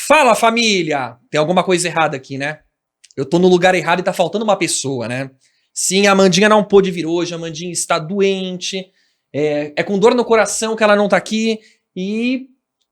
Fala, família! Tem alguma coisa errada aqui, né? Eu tô no lugar errado e tá faltando uma pessoa, né? Sim, a Amandinha não pôde vir hoje, a Amandinha está doente, é com dor no coração que ela não tá aqui e...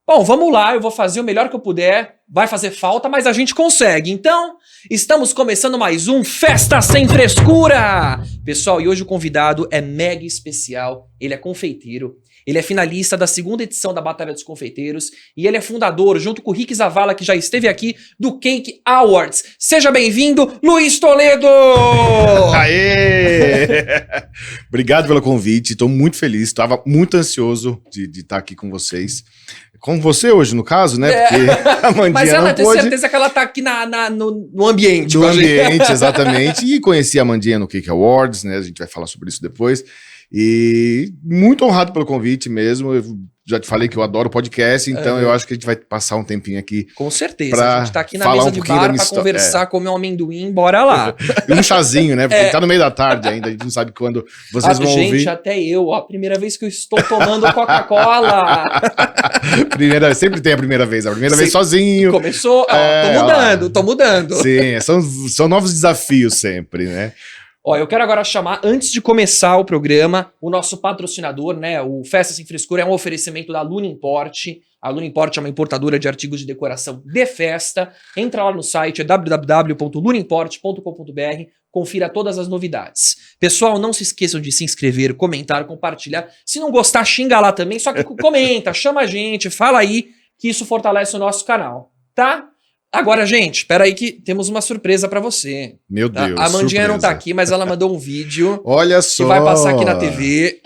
Bom, vamos lá, eu vou fazer o melhor que eu puder, vai fazer falta, mas a gente consegue. Então, estamos começando mais um Festa Sem Frescura! Pessoal, e hoje o convidado é mega especial, ele é confeiteiro, ele é finalista da segunda edição da Batalha dos Confeiteiros e ele é fundador, junto com o Rick Zavala, que já esteve aqui, do Cake Awards. Seja bem-vindo, Luiz Toledo! Aê! Obrigado pelo convite, estou muito feliz, estava muito ansioso de estar aqui com vocês. Com você hoje, no caso, né? Porque a Amandinha mas ela não tem pôde... certeza que ela tá aqui no ambiente. No ambiente, exatamente. E conheci a Amandinha no Cake Awards, né? A gente vai falar sobre isso depois. E muito honrado pelo convite mesmo. Eu já te falei que eu adoro podcast, então eu acho que a gente vai passar um tempinho aqui. Com certeza. A gente tá aqui na mesa de bar pra conversar, comer um amendoim, bora lá. E um chazinho, né? Porque tá no meio da tarde ainda, a gente não sabe quando vocês vão ouvir. Gente, até eu, ó, primeira vez que eu estou tomando Coca-Cola. Sempre tem a primeira vez vez sozinho. Começou, ó, tô mudando. Sim, são novos desafios sempre, né? Ó, eu quero agora chamar, antes de começar o programa, o nosso patrocinador, né? O Festa Sem Frescura é um oferecimento da Luna Import. A Luna Import é uma importadora de artigos de decoração de festa. Entra lá no site, é www.lunaimport.com.br. Confira todas as novidades. Pessoal, não se esqueçam de se inscrever, comentar, compartilhar. Se não gostar, xinga lá também. Só que comenta, chama a gente, fala aí, que isso fortalece o nosso canal, tá? Agora, gente, espera aí que temos uma surpresa pra você. Meu Deus, a Amandinha não tá aqui, mas ela mandou um vídeo. Olha só. Que vai passar aqui na TV.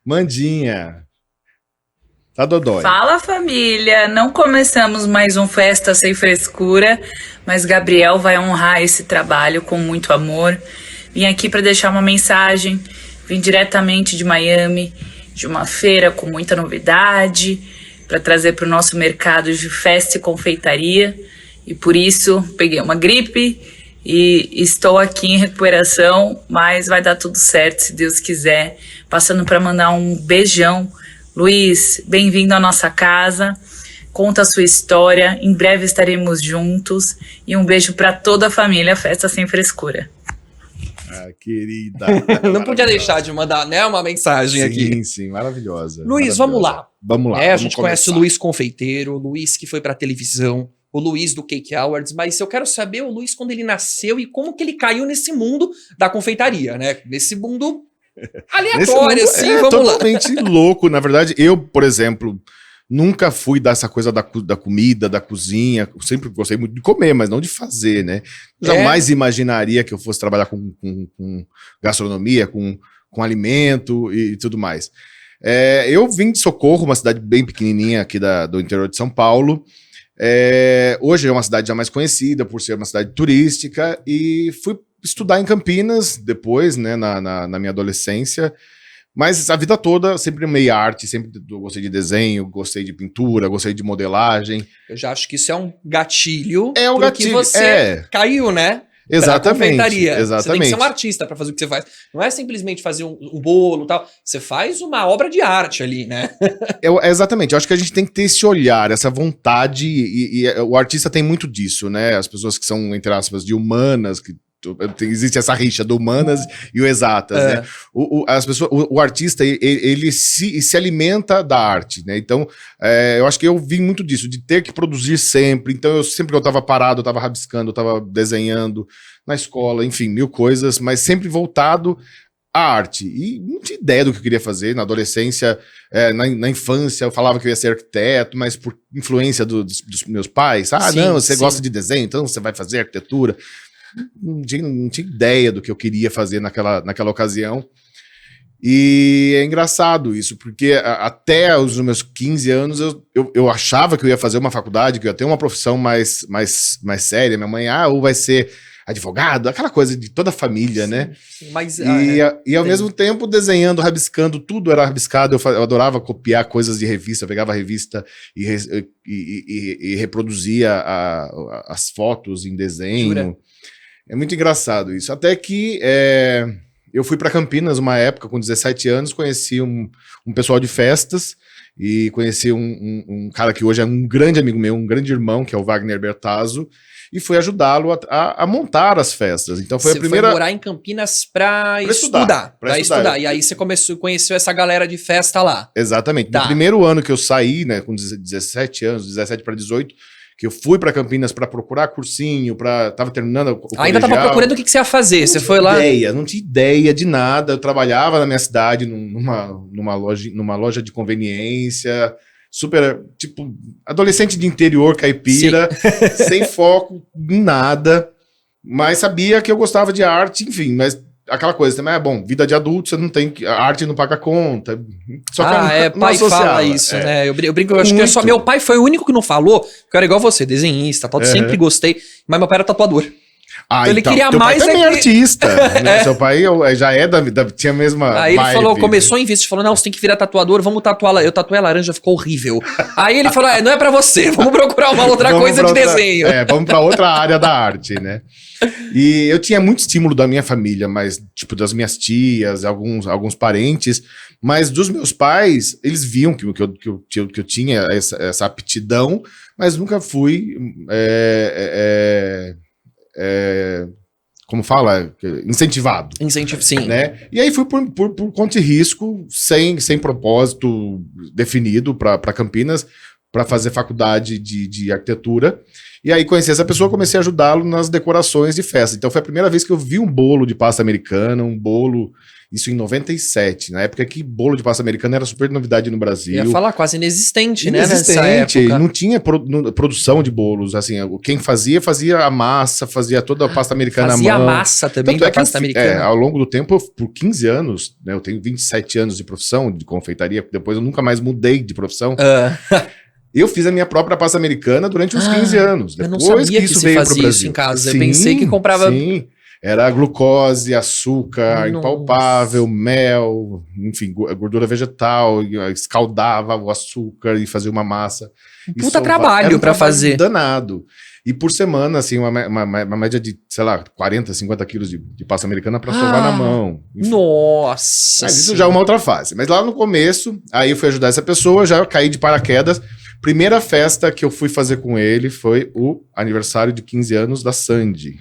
Mandinha. Tá dodói. Fala, família. Não começamos mais um Festa Sem Frescura, mas Gabriel vai honrar esse trabalho com muito amor. Vim aqui para deixar uma mensagem. Vim diretamente de Miami, de uma feira com muita novidade, para trazer para o nosso mercado de festa e confeitaria, e por isso peguei uma gripe e estou aqui em recuperação, mas vai dar tudo certo se Deus quiser. Passando para mandar um beijão. Luiz, bem-vindo à nossa casa, conta a sua história, em breve estaremos juntos, e um beijo para toda a família Festa Sem Frescura. Ah, querida. Não podia deixar de mandar, né, uma mensagem aqui. Sim, maravilhosa. Luiz, vamos lá. Vamos lá. A gente conhece o Luiz confeiteiro, o Luiz que foi pra televisão, o Luiz do Cake Awards, mas eu quero saber o Luiz quando ele nasceu e como que ele caiu nesse mundo da confeitaria, né? Nesse mundo aleatório, assim, vamos lá. Totalmente louco. Na verdade, eu, por exemplo, nunca fui dessa coisa da comida, da cozinha. Eu sempre gostei muito de comer, mas não de fazer, né? Jamais imaginaria que eu fosse trabalhar com gastronomia, com alimento e tudo mais. Eu vim de Socorro, uma cidade bem pequenininha aqui do interior de São Paulo. Hoje é uma cidade já mais conhecida por ser uma cidade turística e fui estudar em Campinas depois, né, na minha adolescência. Mas a vida toda sempre amei arte, sempre gostei de desenho, gostei de pintura, gostei de modelagem. Eu já acho que isso é um gatilho. É um gatilho. Que você caiu, né? Exatamente. Você tem que ser um artista pra fazer o que você faz. Não é simplesmente fazer um bolo e tal. Você faz uma obra de arte ali, né? Exatamente. Eu acho que a gente tem que ter esse olhar, essa vontade. E o artista tem muito disso, né? As pessoas que são, entre aspas, de humanas, que existe essa rixa do humanas e o exatas, né? O artista, ele se alimenta da arte, né? Então, eu acho que eu vi muito disso, de ter que produzir sempre. Então, sempre que eu tava parado, eu tava rabiscando, eu tava desenhando na escola, enfim, mil coisas, mas sempre voltado à arte. E não tinha ideia do que eu queria fazer. Na adolescência, na infância, eu falava que eu ia ser arquiteto, mas por influência dos meus pais. Não, você gosta de desenho, então você vai fazer arquitetura. Não tinha ideia do que eu queria fazer naquela ocasião. E é engraçado isso, porque até os meus 15 anos eu achava que eu ia fazer uma faculdade, que eu ia ter uma profissão mais séria. Minha mãe, ou vai ser advogado, aquela coisa de toda a família, sim, né? Sim, mas, e ao mesmo tempo desenhando, rabiscando, tudo era rabiscado. Eu adorava copiar coisas de revista, eu pegava a revista e reproduzia as fotos em desenho. Jura? É muito engraçado isso. Até que eu fui para Campinas uma época, com 17 anos, conheci um pessoal de festas e conheci um cara que hoje é um grande amigo meu, um grande irmão, que é o Wagner Bertazzo, e fui ajudá-lo a montar as festas. Então foi a primeira... Você foi morar em Campinas pra estudar. Pra estudar. E aí você conheceu essa galera de festa lá. Exatamente. Tá. No primeiro ano que eu saí, né, com 17 anos, 17 para 18, que eu fui para Campinas para procurar cursinho, tava terminando o Ainda colegial. tava procurando o que você ia fazer. Você foi lá... Não tinha ideia de nada. Eu trabalhava na minha cidade numa loja de conveniência, super, tipo, adolescente de interior, caipira, sem foco em nada, mas sabia que eu gostava de arte, enfim, mas aquela coisa também é bom, vida de adulto, você não tem, a arte não paga conta. Só que pai fala isso, né? Eu brinco, eu acho que meu pai foi o único que não falou, que eu era igual você, desenhista, tal, sempre gostei, mas meu pai era tatuador. Ah, então ele queria teu mais pai também é artista, né? Seu pai já é tinha a mesma Aí ele vibe, falou, começou a investir, falou, não, você tem que virar tatuador, vamos tatuar, eu tatuei a laranja, ficou horrível. Aí ele falou, não é pra você, vamos procurar uma outra coisa de desenho. Vamos pra outra área da arte, né? E eu tinha muito estímulo da minha família, mas, tipo, das minhas tias, alguns parentes, mas dos meus pais, eles viam que eu tinha essa aptidão, mas nunca fui... como fala? Incentivado. Incentivo, sim. Né? E aí fui por conta e risco, sem propósito definido para Campinas, para fazer faculdade de arquitetura. E aí conheci essa pessoa, comecei a ajudá-lo nas decorações de festa. Então foi a primeira vez que eu vi um bolo de pasta americana, isso em 97, na época que bolo de pasta americana era super novidade no Brasil. Eu ia falar, quase inexistente, né? Nessa época. Não tinha produção de bolos, assim, quem fazia a massa, fazia toda a pasta americana à mão. Fazia a massa também da pasta americana. Ao longo do tempo, por 15 anos, né, eu tenho 27 anos de profissão, de confeitaria, depois eu nunca mais mudei de profissão. Eu fiz a minha própria pasta americana durante uns 15 anos. Depois eu não sabia que isso se veio fazia pro Brasil. isso em casa. Sim, eu pensei que comprava... Sim. Era glucose, açúcar, impalpável, mel, enfim, gordura vegetal, escaldava o açúcar e fazia uma massa. Puta trabalho pra fazer. Danado. E por semana, assim, uma média de, sei lá, 40, 50 quilos de pasta americana pra sovar na mão. Enfim. Nossa! Mas isso já é uma outra fase. Mas lá no começo, aí eu fui ajudar essa pessoa, já caí de paraquedas. Primeira festa que eu fui fazer com ele foi o aniversário de 15 anos da Sandy.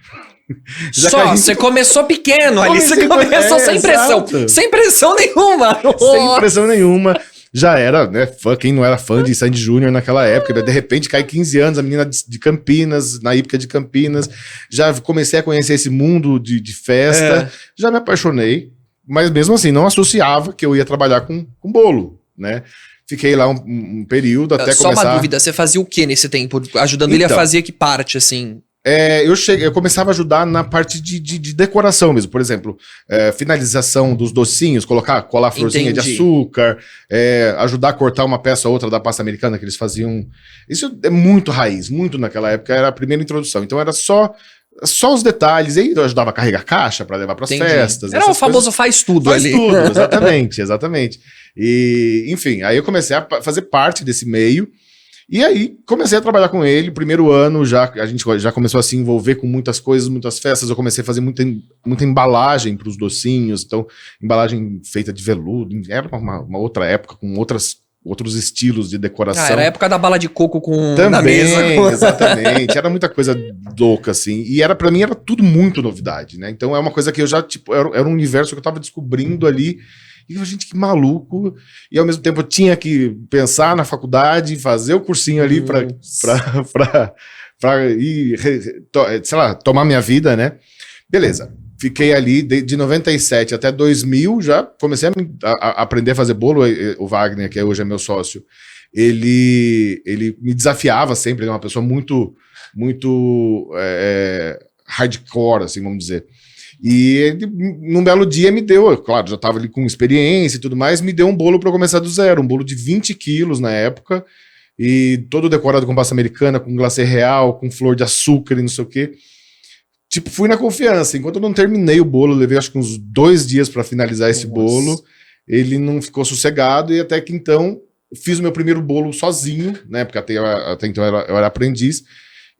Você começou pequeno ali, você começou sem pressão. Exato. Sem pressão nenhuma. Sem pressão nenhuma. Já era, né? Quem não era fã de Sandy Júnior naquela época, de repente cai 15 anos, a menina de Campinas, na hípica de Campinas. Já comecei a conhecer esse mundo de festa, já me apaixonei, mas mesmo assim não associava que eu ia trabalhar com bolo, né? Fiquei lá um período até começar... Só uma dúvida, você fazia o que nesse tempo? Ajudando ele a fazer que parte, assim? Eu começava a ajudar na parte de decoração mesmo. Por exemplo, finalização dos docinhos, colar florzinha de açúcar, ajudar a cortar uma peça ou outra da pasta americana que eles faziam. Isso é muito raiz, muito naquela época, era a primeira introdução. Então era só os detalhes. E aí eu ajudava a carregar caixa para levar para as festas. Era o famoso faz tudo ali. Faz tudo, exatamente. E, enfim, aí eu comecei a fazer parte desse meio. E aí, comecei a trabalhar com ele. Primeiro ano, a gente já começou a se envolver com muitas coisas, muitas festas. Eu comecei a fazer muita embalagem para os docinhos. Então, embalagem feita de veludo. Era uma outra época, com outros estilos de decoração. Era a época da bala de coco também, na mesa. Exatamente. Era muita coisa louca, assim. E pra mim, era tudo muito novidade, né? Então, é uma coisa que eu já, era um universo que eu tava descobrindo ali. E eu, gente, que maluco. E ao mesmo tempo eu tinha que pensar na faculdade, fazer o cursinho ali pra ir, sei lá, tomar minha vida, né? Beleza. Fiquei ali de 97 até 2000, já comecei a aprender a fazer bolo. O Wagner, que hoje é meu sócio, ele me desafiava sempre. Ele é uma pessoa muito hardcore, assim, vamos dizer. E ele, num belo dia, me deu, claro, já estava ali com experiência e tudo mais, me deu um bolo para eu começar do zero, um bolo de 20 quilos na época, e todo decorado com pasta americana, com glacê real, com flor de açúcar e não sei o quê. Tipo, fui na confiança. Enquanto eu não terminei o bolo, levei acho que uns 2 dias para finalizar esse bolo, ele não ficou sossegado, e até que então, fiz o meu primeiro bolo sozinho, né, porque até então eu era aprendiz.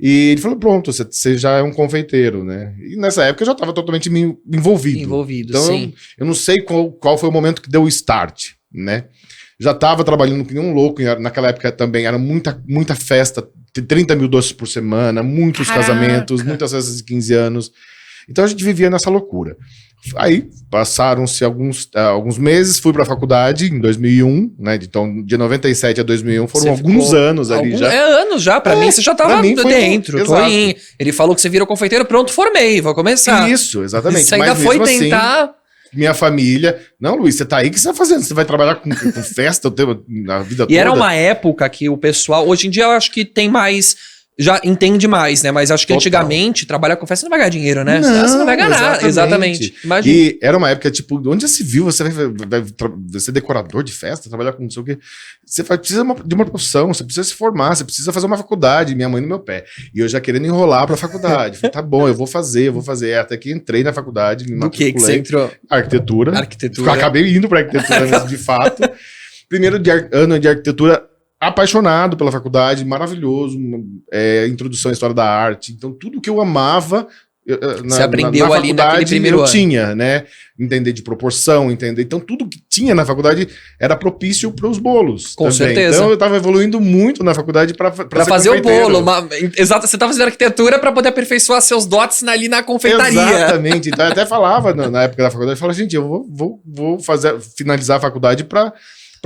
E ele falou, pronto, você já é um confeiteiro, né? E nessa época eu já estava totalmente envolvido. Então, sim. Eu não sei qual foi o momento que deu o start, né? já tava trabalhando que nem um louco, naquela época também era muita festa, 30 mil doces por semana, muitos casamentos, muitas festas de 15 anos. Então a gente vivia nessa loucura. Aí passaram-se alguns meses, fui para a faculdade em 2001, né? Então de 97 a 2001 foram alguns anos ali já. Anos já, pra mim você já tava dentro. Ele falou que você virou confeiteiro, pronto, formei, vou começar. Isso, exatamente. Você ainda foi tentar... Assim, minha família, não, Luiz, você tá aí, o que você tá fazendo? Você vai trabalhar com festa na vida toda? E era uma época que o pessoal, hoje em dia eu acho que tem mais... Já entende mais, né? Mas acho que antigamente, trabalhar com festa não vai ganhar dinheiro, né? Você não vai ganhar, exatamente. Imagina. E era uma época, tipo, onde já se viu, você vai ser decorador de festa, trabalhar com não sei o quê. Você precisa de uma profissão, você precisa se formar, você precisa fazer uma faculdade, minha mãe no meu pé. E eu já querendo enrolar pra faculdade. Falei, tá bom, eu vou fazer. Até que entrei na faculdade, me matriculei. Do que você entrou? Arquitetura. Acabei indo pra arquitetura, de fato. Primeiro ano de arquitetura, apaixonado pela faculdade, maravilhoso, introdução à história da arte. Então, tudo que eu amava, você aprendeu ali naquele primeiro ano. Tinha, né? Entender de proporção, entender. Então, tudo que tinha na faculdade era propício para os bolos. Com certeza. Então, eu estava evoluindo muito na faculdade para fazer o bolo. Exato, você estava fazendo arquitetura para poder aperfeiçoar seus dotes ali na confeitaria. Exatamente. Então, eu até falava na época da faculdade, eu falava, gente, eu vou finalizar a faculdade para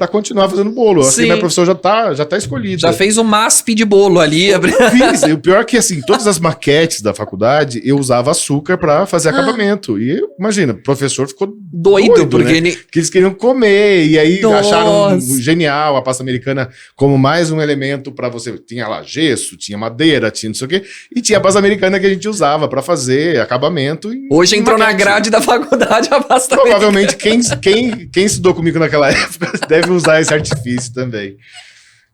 continuar fazendo bolo. Acho que minha profissão já tá escolhida. Já fez o MASP de bolo ali. Eu fiz. E o pior é que, assim, todas as maquetes da faculdade, eu usava açúcar para fazer acabamento. E, imagina, o professor ficou doido porque né? Que eles queriam comer. E aí acharam genial a pasta americana como mais um elemento para você. Tinha lá gesso, tinha madeira, tinha não sei o quê. E tinha a pasta americana que a gente usava para fazer acabamento. Hoje entrou na grade da faculdade a pasta Provavelmente quem estudou comigo naquela época deve usar esse artifício também.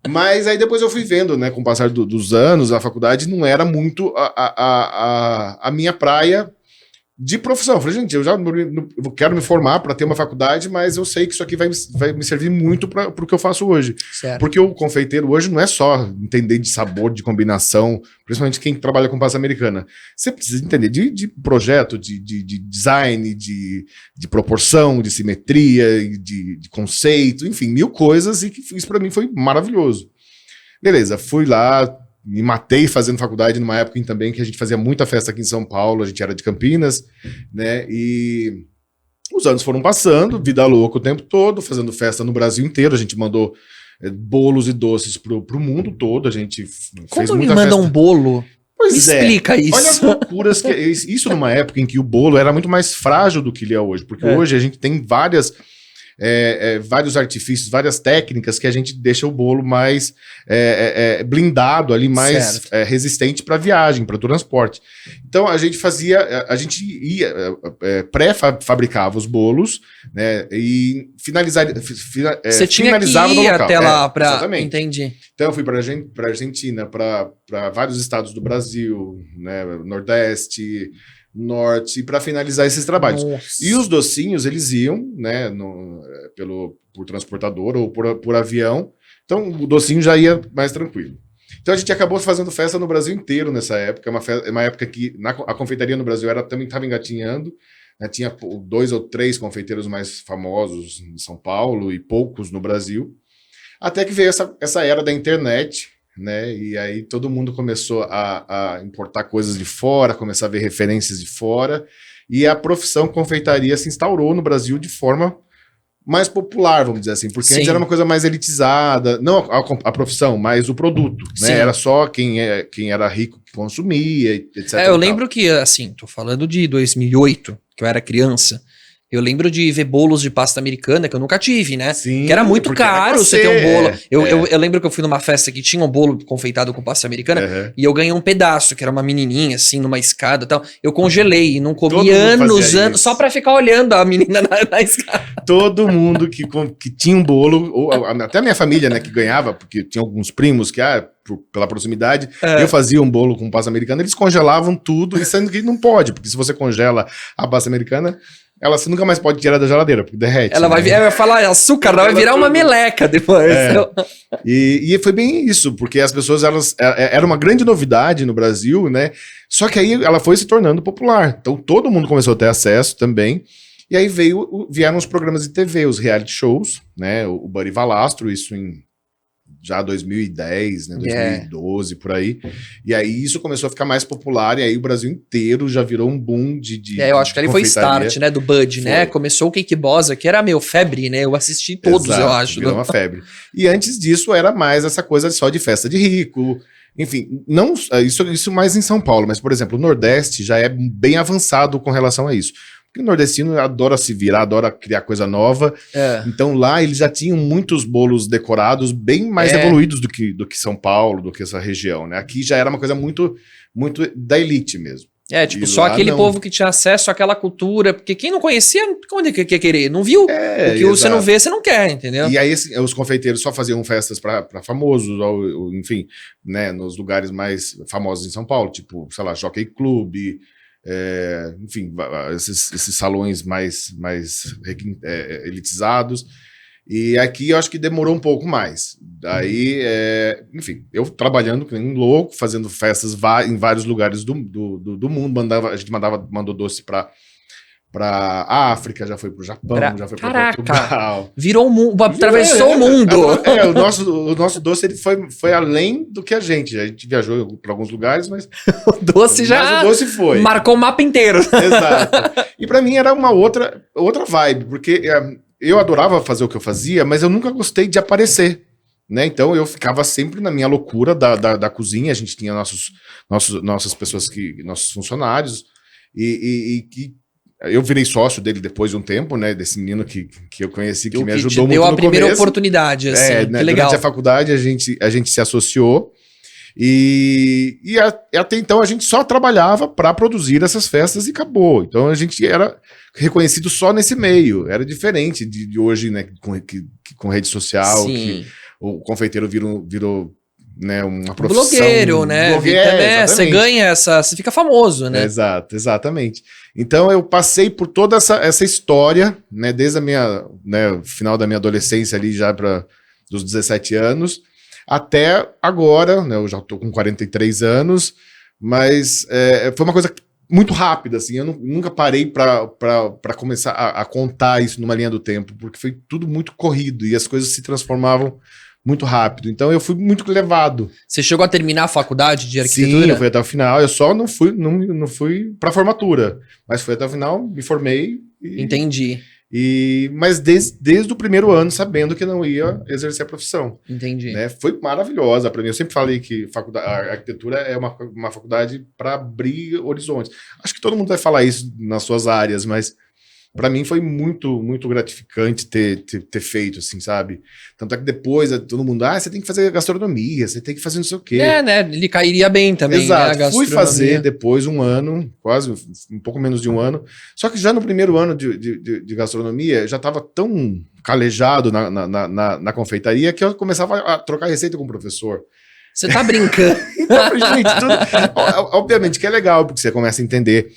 Mas aí depois eu fui vendo, né, com o passar dos anos, a faculdade não era muito a minha praia de profissão. Eu falei, gente, eu quero me formar para ter uma faculdade, mas eu sei que isso aqui vai me servir muito para o que eu faço hoje. Certo. Porque o confeiteiro hoje não é só entender de sabor, de combinação, principalmente quem trabalha com pasta americana. Você precisa entender de projeto, de design, de proporção, de simetria, de conceito, enfim, mil coisas, e que isso para mim foi maravilhoso. Beleza, fui lá, me matei fazendo faculdade numa época também que a gente fazia muita festa aqui em São Paulo, a gente era de Campinas, né, e os anos foram passando, vida louca o tempo todo, fazendo festa no Brasil inteiro, a gente mandou bolos e doces pro mundo todo, a gente fez muita festa. Como um bolo? Pois me explica isso. Olha as loucuras, isso numa época em que o bolo era muito mais frágil do que ele é hoje, porque hoje a gente tem vários artifícios, várias técnicas que a gente deixa o bolo mais blindado ali, mais resistente para viagem, para o transporte. Então a gente pré-fabricava os bolos, né, e você tinha que ir até lá para... Entendi. Então eu fui para a Argentina, para vários estados do Brasil, né, Nordeste, Norte, para finalizar esses trabalhos. Nossa. E os docinhos, eles iam, né, por transportador ou por avião, então o docinho já ia mais tranquilo. Então a gente acabou fazendo festa no Brasil inteiro nessa época, uma época que a confeitaria no Brasil também estava engatinhando, né, tinha 2 ou 3 confeiteiros mais famosos em São Paulo e poucos no Brasil, até que veio essa era da internet, né? E aí todo mundo começou a importar coisas de fora, começar a ver referências de fora, e a profissão confeitaria se instaurou no Brasil de forma mais popular, vamos dizer assim, porque antes era uma coisa mais elitizada, não a profissão, mas o produto, né? Era só quem era rico que consumia, etc. Eu lembro que, assim, tô falando de 2008, que eu era criança. Eu lembro de ver bolos de pasta americana, que eu nunca tive, né? Sim, que era muito caro você ter um bolo. Eu lembro que eu fui numa festa que tinha um bolo confeitado com pasta americana, e eu ganhei um pedaço, que era uma menininha, assim, numa escada e tal. Eu congelei e não comi anos, só pra ficar olhando a menina na escada. Todo mundo que tinha um bolo, ou até a minha família, né, que ganhava, porque tinha alguns primos que, pela proximidade, eu fazia um bolo com pasta americana, eles congelavam tudo, e sendo que não pode, porque se você congela a pasta americana, você nunca mais pode tirar da geladeira, porque derrete. Ela vai falar açúcar, ela vai virar uma meleca depois. E foi bem isso, porque as pessoas, era uma grande novidade no Brasil, né? Só que aí ela foi se tornando popular. Então todo mundo começou a ter acesso também. E aí vieram os programas de TV, os reality shows, né? O Buddy Valastro, isso em já 2010, né? 2012, por aí. E aí isso começou a ficar mais popular, e aí o Brasil inteiro já virou um boom de eu acho que ali foi start, né, do Bud, Foi. né? Começou o Cake Boss, que era meio febre, né? Eu assisti todos, Exato, eu acho. virou uma febre. E antes disso era mais essa coisa só de festa de rico. Enfim, não isso mais em São Paulo, mas, por exemplo, o Nordeste já é bem avançado com relação a isso. Porque o nordestino adora se virar, adora criar coisa nova. Então lá eles já tinham muitos bolos decorados bem mais evoluídos do que São Paulo, do que essa região, né? Aqui já era uma coisa muito, muito da elite mesmo. Tipo, só aquele povo que tinha acesso àquela cultura, porque quem não conhecia, onde que quer querer? Não viu? O que você não vê, você não quer, entendeu? E aí os confeiteiros só faziam festas para famosos, ou, enfim, né, nos lugares mais famosos em São Paulo, tipo, sei lá, Jockey Club, enfim, esses salões mais elitizados. E aqui eu acho que demorou um pouco mais. Daí, enfim, eu trabalhando que nem um louco, fazendo festas em vários lugares do mundo. A gente mandou doce pra África, já foi pro Japão, já foi pra Portugal. Virou o mundo, atravessou o mundo. O nosso doce ele foi além do que a gente. A gente viajou para alguns lugares, mas o doce já o doce foi. Marcou o mapa inteiro. Exato. E para mim era uma outra vibe, porque eu adorava fazer o que eu fazia, mas eu nunca gostei de aparecer, né? Então eu ficava sempre na minha loucura da cozinha. A gente tinha nossas pessoas, nossos funcionários, e eu virei sócio dele depois de um tempo, né? Desse menino que eu conheci, que me ajudou muito no começo. Deu a primeira oportunidade, assim, que legal. Durante a faculdade a gente se associou, e até então a gente só trabalhava para produzir essas festas e acabou. Então a gente era reconhecido só nesse meio. Era diferente de hoje, né? Com rede social, que o confeiteiro virou né, uma profissão. Blogueiro, né? Você ganha você fica famoso, né? Exato, exatamente. Então eu passei por toda essa história, né, desde o final da minha adolescência ali, já dos 17 anos, até agora, né, eu já tô com 43 anos, mas foi uma coisa muito rápida, assim, eu nunca parei para começar a contar isso numa linha do tempo, porque foi tudo muito corrido e as coisas se transformavam muito rápido. Então eu fui muito levado. Você chegou a terminar a faculdade de arquitetura? Sim, eu fui até o final. Eu só não fui para formatura, mas fui até o final, me formei. Entendi. Mas desde o primeiro ano, sabendo que não ia exercer a profissão. Entendi. Né? Foi maravilhosa para mim. Eu sempre falei que a arquitetura é uma faculdade para abrir horizontes. Acho que todo mundo vai falar isso nas suas áreas, mas para mim foi muito, muito gratificante ter feito, assim, sabe? Tanto é que depois todo mundo, você tem que fazer gastronomia, você tem que fazer não sei o quê. Né? Ele cairia bem também. Exato. Né, fui fazer depois um ano, quase um pouco menos de um ano. Só que já no primeiro ano de gastronomia, já estava tão calejado na confeitaria que eu começava a trocar receita com o professor. Você tá brincando. Então, gente, obviamente que é legal, porque você começa a entender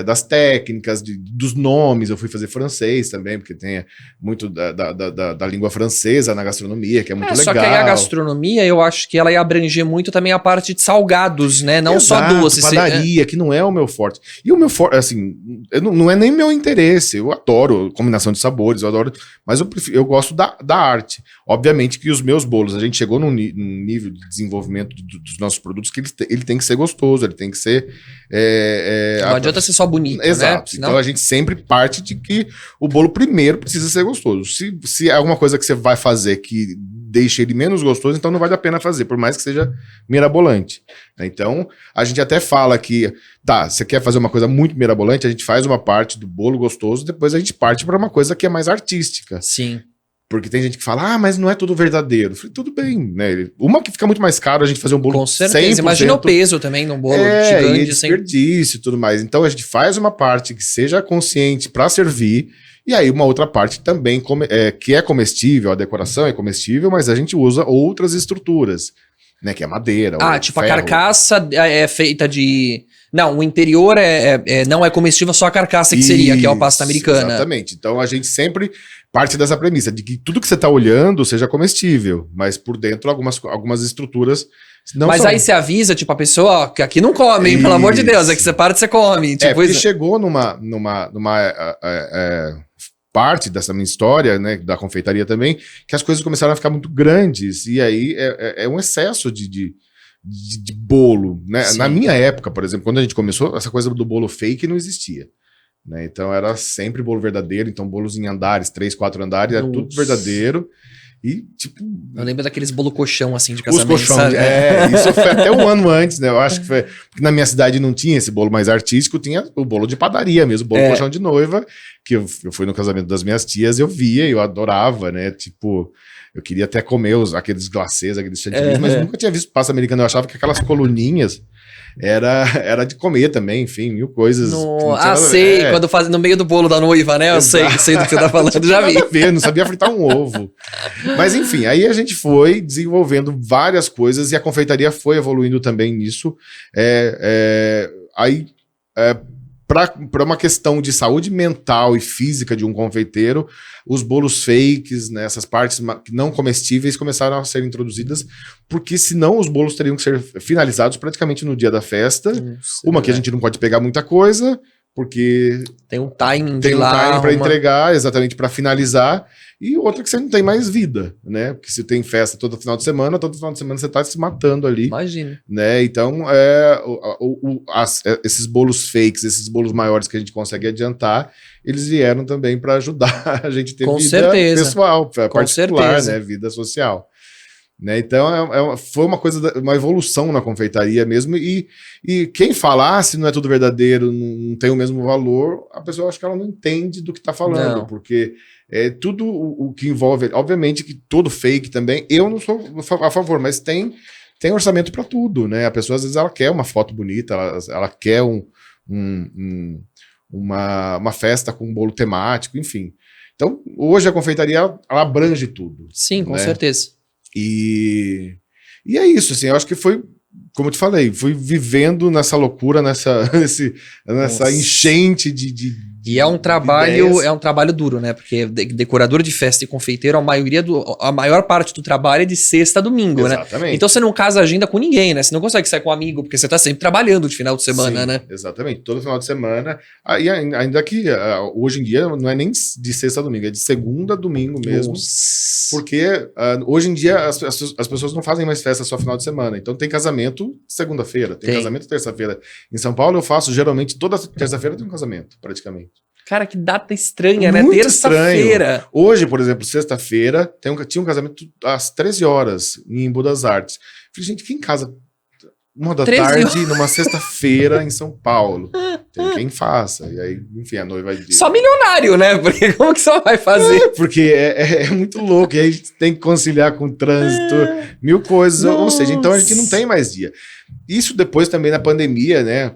das técnicas, dos nomes. Eu fui fazer francês também, porque tem muito da língua francesa na gastronomia, que é muito legal. Só que aí a gastronomia, eu acho que ela ia abranger muito também a parte de salgados, né? Não só doces. Padaria, que não é o meu forte. E o meu forte, assim, não é nem meu interesse. Eu adoro combinação de sabores, eu adoro, mas eu gosto da arte. Obviamente que os meus bolos, a gente chegou num nível de desenvolvimento dos nossos produtos que ele tem que ser gostoso, ele tem que ser... não adianta ser só bonito, exato, né? Senão... Então a gente sempre parte de que o bolo primeiro precisa ser gostoso. Se é alguma coisa que você vai fazer que deixe ele menos gostoso, então não vale a pena fazer, por mais que seja mirabolante. Então a gente até fala que, você quer fazer uma coisa muito mirabolante, a gente faz uma parte do bolo gostoso, depois a gente parte para uma coisa que é mais artística. Sim. Porque tem gente que fala, mas não é tudo verdadeiro. Eu falei, tudo bem, né? Uma que fica muito mais caro a gente fazer um bolo com certeza. 100%. Imagina o peso também num bolo gigante. E desperdício e tudo mais. Então a gente faz uma parte que seja consciente para servir, e aí uma outra parte também que é comestível, a decoração é comestível, mas a gente usa outras estruturas, né? Que é madeira. Tipo ferro. A carcaça é feita de... Não, o interior não é comestível, só a carcaça que seria, que é a pasta americana. Exatamente. Então a gente sempre parte dessa premissa, de que tudo que você tá olhando seja comestível, mas por dentro algumas estruturas não Mas são. aí você avisa, tipo, a pessoa, ó, que aqui não come, hein, pelo amor de Deus, é que você para e você come. Tipo, Porque chegou numa parte dessa minha história, né, da confeitaria também, que as coisas começaram a ficar muito grandes, e aí é um excesso de bolo, né? Sim. Na minha época, por exemplo, quando a gente começou, essa coisa do bolo fake não existia, né? Então era sempre bolo verdadeiro, então bolos em andares, 3, 4 andares, era tudo verdadeiro. E, tipo... Eu lembro daqueles bolo colchão, assim, de Os casamento, colchões, sabe? isso foi até um ano antes, né? Eu acho que foi... Porque na minha cidade não tinha esse bolo mais artístico, tinha o bolo de padaria mesmo, o bolo colchão de noiva, que eu fui no casamento das minhas tias, eu via, eu adorava, né? Tipo, eu queria até comer aqueles glacês, aqueles chantilly, mas eu nunca tinha visto pasta americana, eu achava que aquelas coluninhas era de comer também, enfim, mil coisas. Sei, quando faz no meio do bolo da noiva, né? Eu sei do que você tá falando, já vi. Não sabia fritar um ovo. Mas enfim, aí a gente foi desenvolvendo várias coisas e a confeitaria foi evoluindo também nisso. Para uma questão de saúde mental e física de um confeiteiro, os bolos fakes, né, essas partes não comestíveis começaram a ser introduzidas, porque senão os bolos teriam que ser finalizados praticamente no dia da festa. Uma que a gente não pode pegar muita coisa, porque tem um timing para entregar, exatamente para finalizar, e outra que você não tem mais vida, né? Porque se tem festa todo final de semana você tá se matando ali. Imagina. Né? Então, esses bolos fakes, esses bolos maiores que a gente consegue adiantar, eles vieram também para ajudar a gente a ter vida pessoal, particular, né? Vida social. Né? Então, foi uma evolução na confeitaria mesmo, e quem falar se não é tudo verdadeiro, não tem o mesmo valor, a pessoa acha que ela não entende do que está falando, porque tudo o que envolve, obviamente que todo fake também, eu não sou a favor, mas tem orçamento para tudo, né? A pessoa às vezes ela quer uma foto bonita, ela quer uma festa com um bolo temático, enfim. Então, hoje a confeitaria ela abrange tudo. Sim, com certeza. E é isso, assim, eu acho que foi, como eu te falei, fui vivendo nessa loucura, nessa enchente de E é um trabalho duro, né? Porque decorador de festa e confeiteiro, a maior parte do trabalho é de sexta a domingo, exatamente, né? Então você não casa agenda com ninguém, né? Você não consegue sair com um amigo, porque você tá sempre trabalhando de final de semana, sim, né? Exatamente, todo final de semana. E ainda que hoje em dia não é nem de sexta a domingo, é de segunda a domingo mesmo. Nossa. Porque hoje em dia as pessoas não fazem mais festa só final de semana. Então tem casamento segunda-feira, tem casamento terça-feira. Em São Paulo eu faço, geralmente, toda terça-feira tem um casamento, praticamente. Cara, que data estranha, muito né? Terça-feira. Hoje, por exemplo, sexta-feira, tinha um casamento às 13 horas em Embu das Artes. Falei, gente, quem casa 1 da tarde numa sexta-feira em São Paulo? Tem quem faça. E aí, enfim, a noiva vai... Só milionário, né? Porque como que você vai fazer? Porque é muito louco. E aí a gente tem que conciliar com o trânsito, mil coisas. Nossa. Ou seja, então a gente não tem mais dia. Isso depois também na pandemia, né?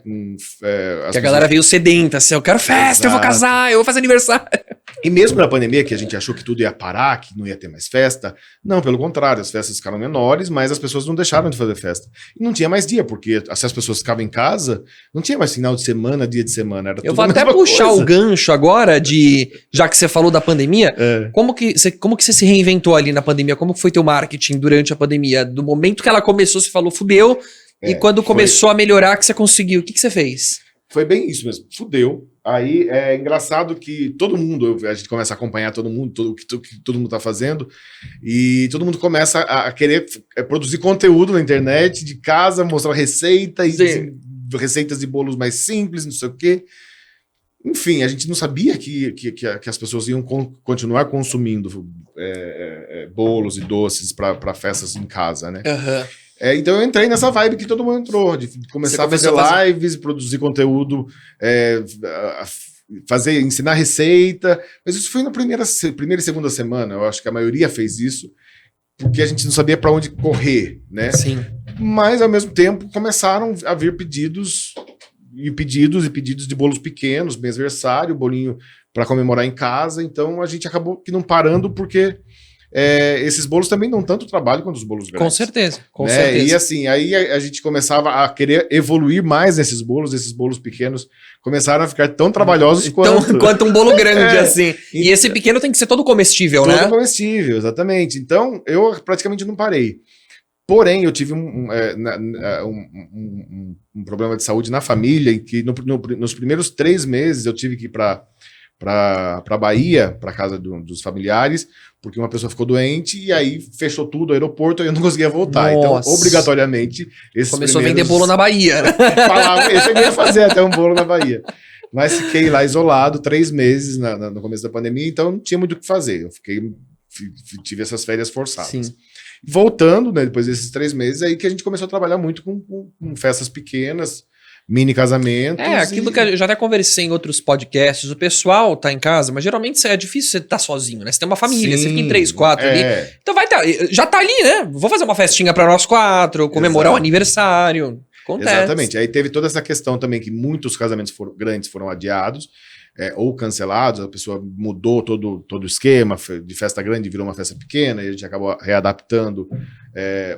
Que a galera veio sedenta, assim, eu quero festa, eu vou casar, eu vou fazer aniversário. E mesmo na pandemia, que a gente achou que tudo ia parar, que não ia ter mais festa, não, pelo contrário, as festas ficaram menores, mas as pessoas não deixaram de fazer festa. E não tinha mais dia, porque se as pessoas ficavam em casa, não tinha mais final de semana, dia de semana, era tudo eu vou até puxar o gancho agora, já que você falou da pandemia, como que você se reinventou ali na pandemia? Como foi teu marketing durante a pandemia? Do momento que ela começou, você falou, fudeu, e quando começou a melhorar, que você conseguiu, o que você fez? Foi bem isso mesmo, fudeu. Aí é engraçado que a gente começa a acompanhar todo mundo, o que todo mundo tá fazendo, e todo mundo começa a querer produzir conteúdo na internet, de casa, mostrar receitas de bolos mais simples, não sei o quê. Enfim, a gente não sabia que as pessoas iam continuar consumindo bolos e doces para festas em casa, né? Então eu entrei nessa vibe que todo mundo entrou, de começar a fazer lives, produzir conteúdo, ensinar receita, mas isso foi na primeira e segunda semana, eu acho que a maioria fez isso, porque a gente não sabia para onde correr, né? Sim. Mas ao mesmo tempo começaram a vir pedidos de bolos pequenos, mêsversário, bolinho para comemorar em casa, então a gente acabou que não parando porque esses bolos também dão tanto trabalho quanto os bolos grandes. Com certeza, com né? certeza. E assim, aí a gente começava a querer evoluir mais nesses bolos pequenos começaram a ficar tão trabalhosos quanto um bolo grande, É. assim. E esse pequeno tem que ser todo comestível, todo né? comestível, exatamente. Então, eu praticamente não parei. Porém, eu tive um problema de saúde na família, em que nos primeiros 3 meses eu tive que ir para Bahia, para casa dos familiares, porque uma pessoa ficou doente e aí fechou tudo, o aeroporto, e eu não conseguia voltar. Nossa. Então, obrigatoriamente, esses Começou a vender bolo na Bahia, né? Falava, eu cheguei a fazer até um bolo na Bahia. Mas fiquei lá isolado 3 meses no começo da pandemia, então não tinha muito o que fazer. Eu tive essas férias forçadas. Sim. Voltando, né, depois desses 3 meses, aí que a gente começou a trabalhar muito com festas pequenas, mini casamentos. Aquilo que eu já até conversei em outros podcasts, o pessoal tá em casa, mas geralmente é difícil você estar sozinho, né? Você tem uma família, Sim, você fica em 3, 4 ali. é. Então já tá ali, né? Vou fazer uma festinha pra nós 4, comemorar o Exato. aniversário. Acontece. Exatamente. Aí teve toda essa questão também que muitos casamentos grandes foram adiados ou cancelados, a pessoa mudou todo o esquema, de festa grande virou uma festa pequena, e a gente acabou readaptando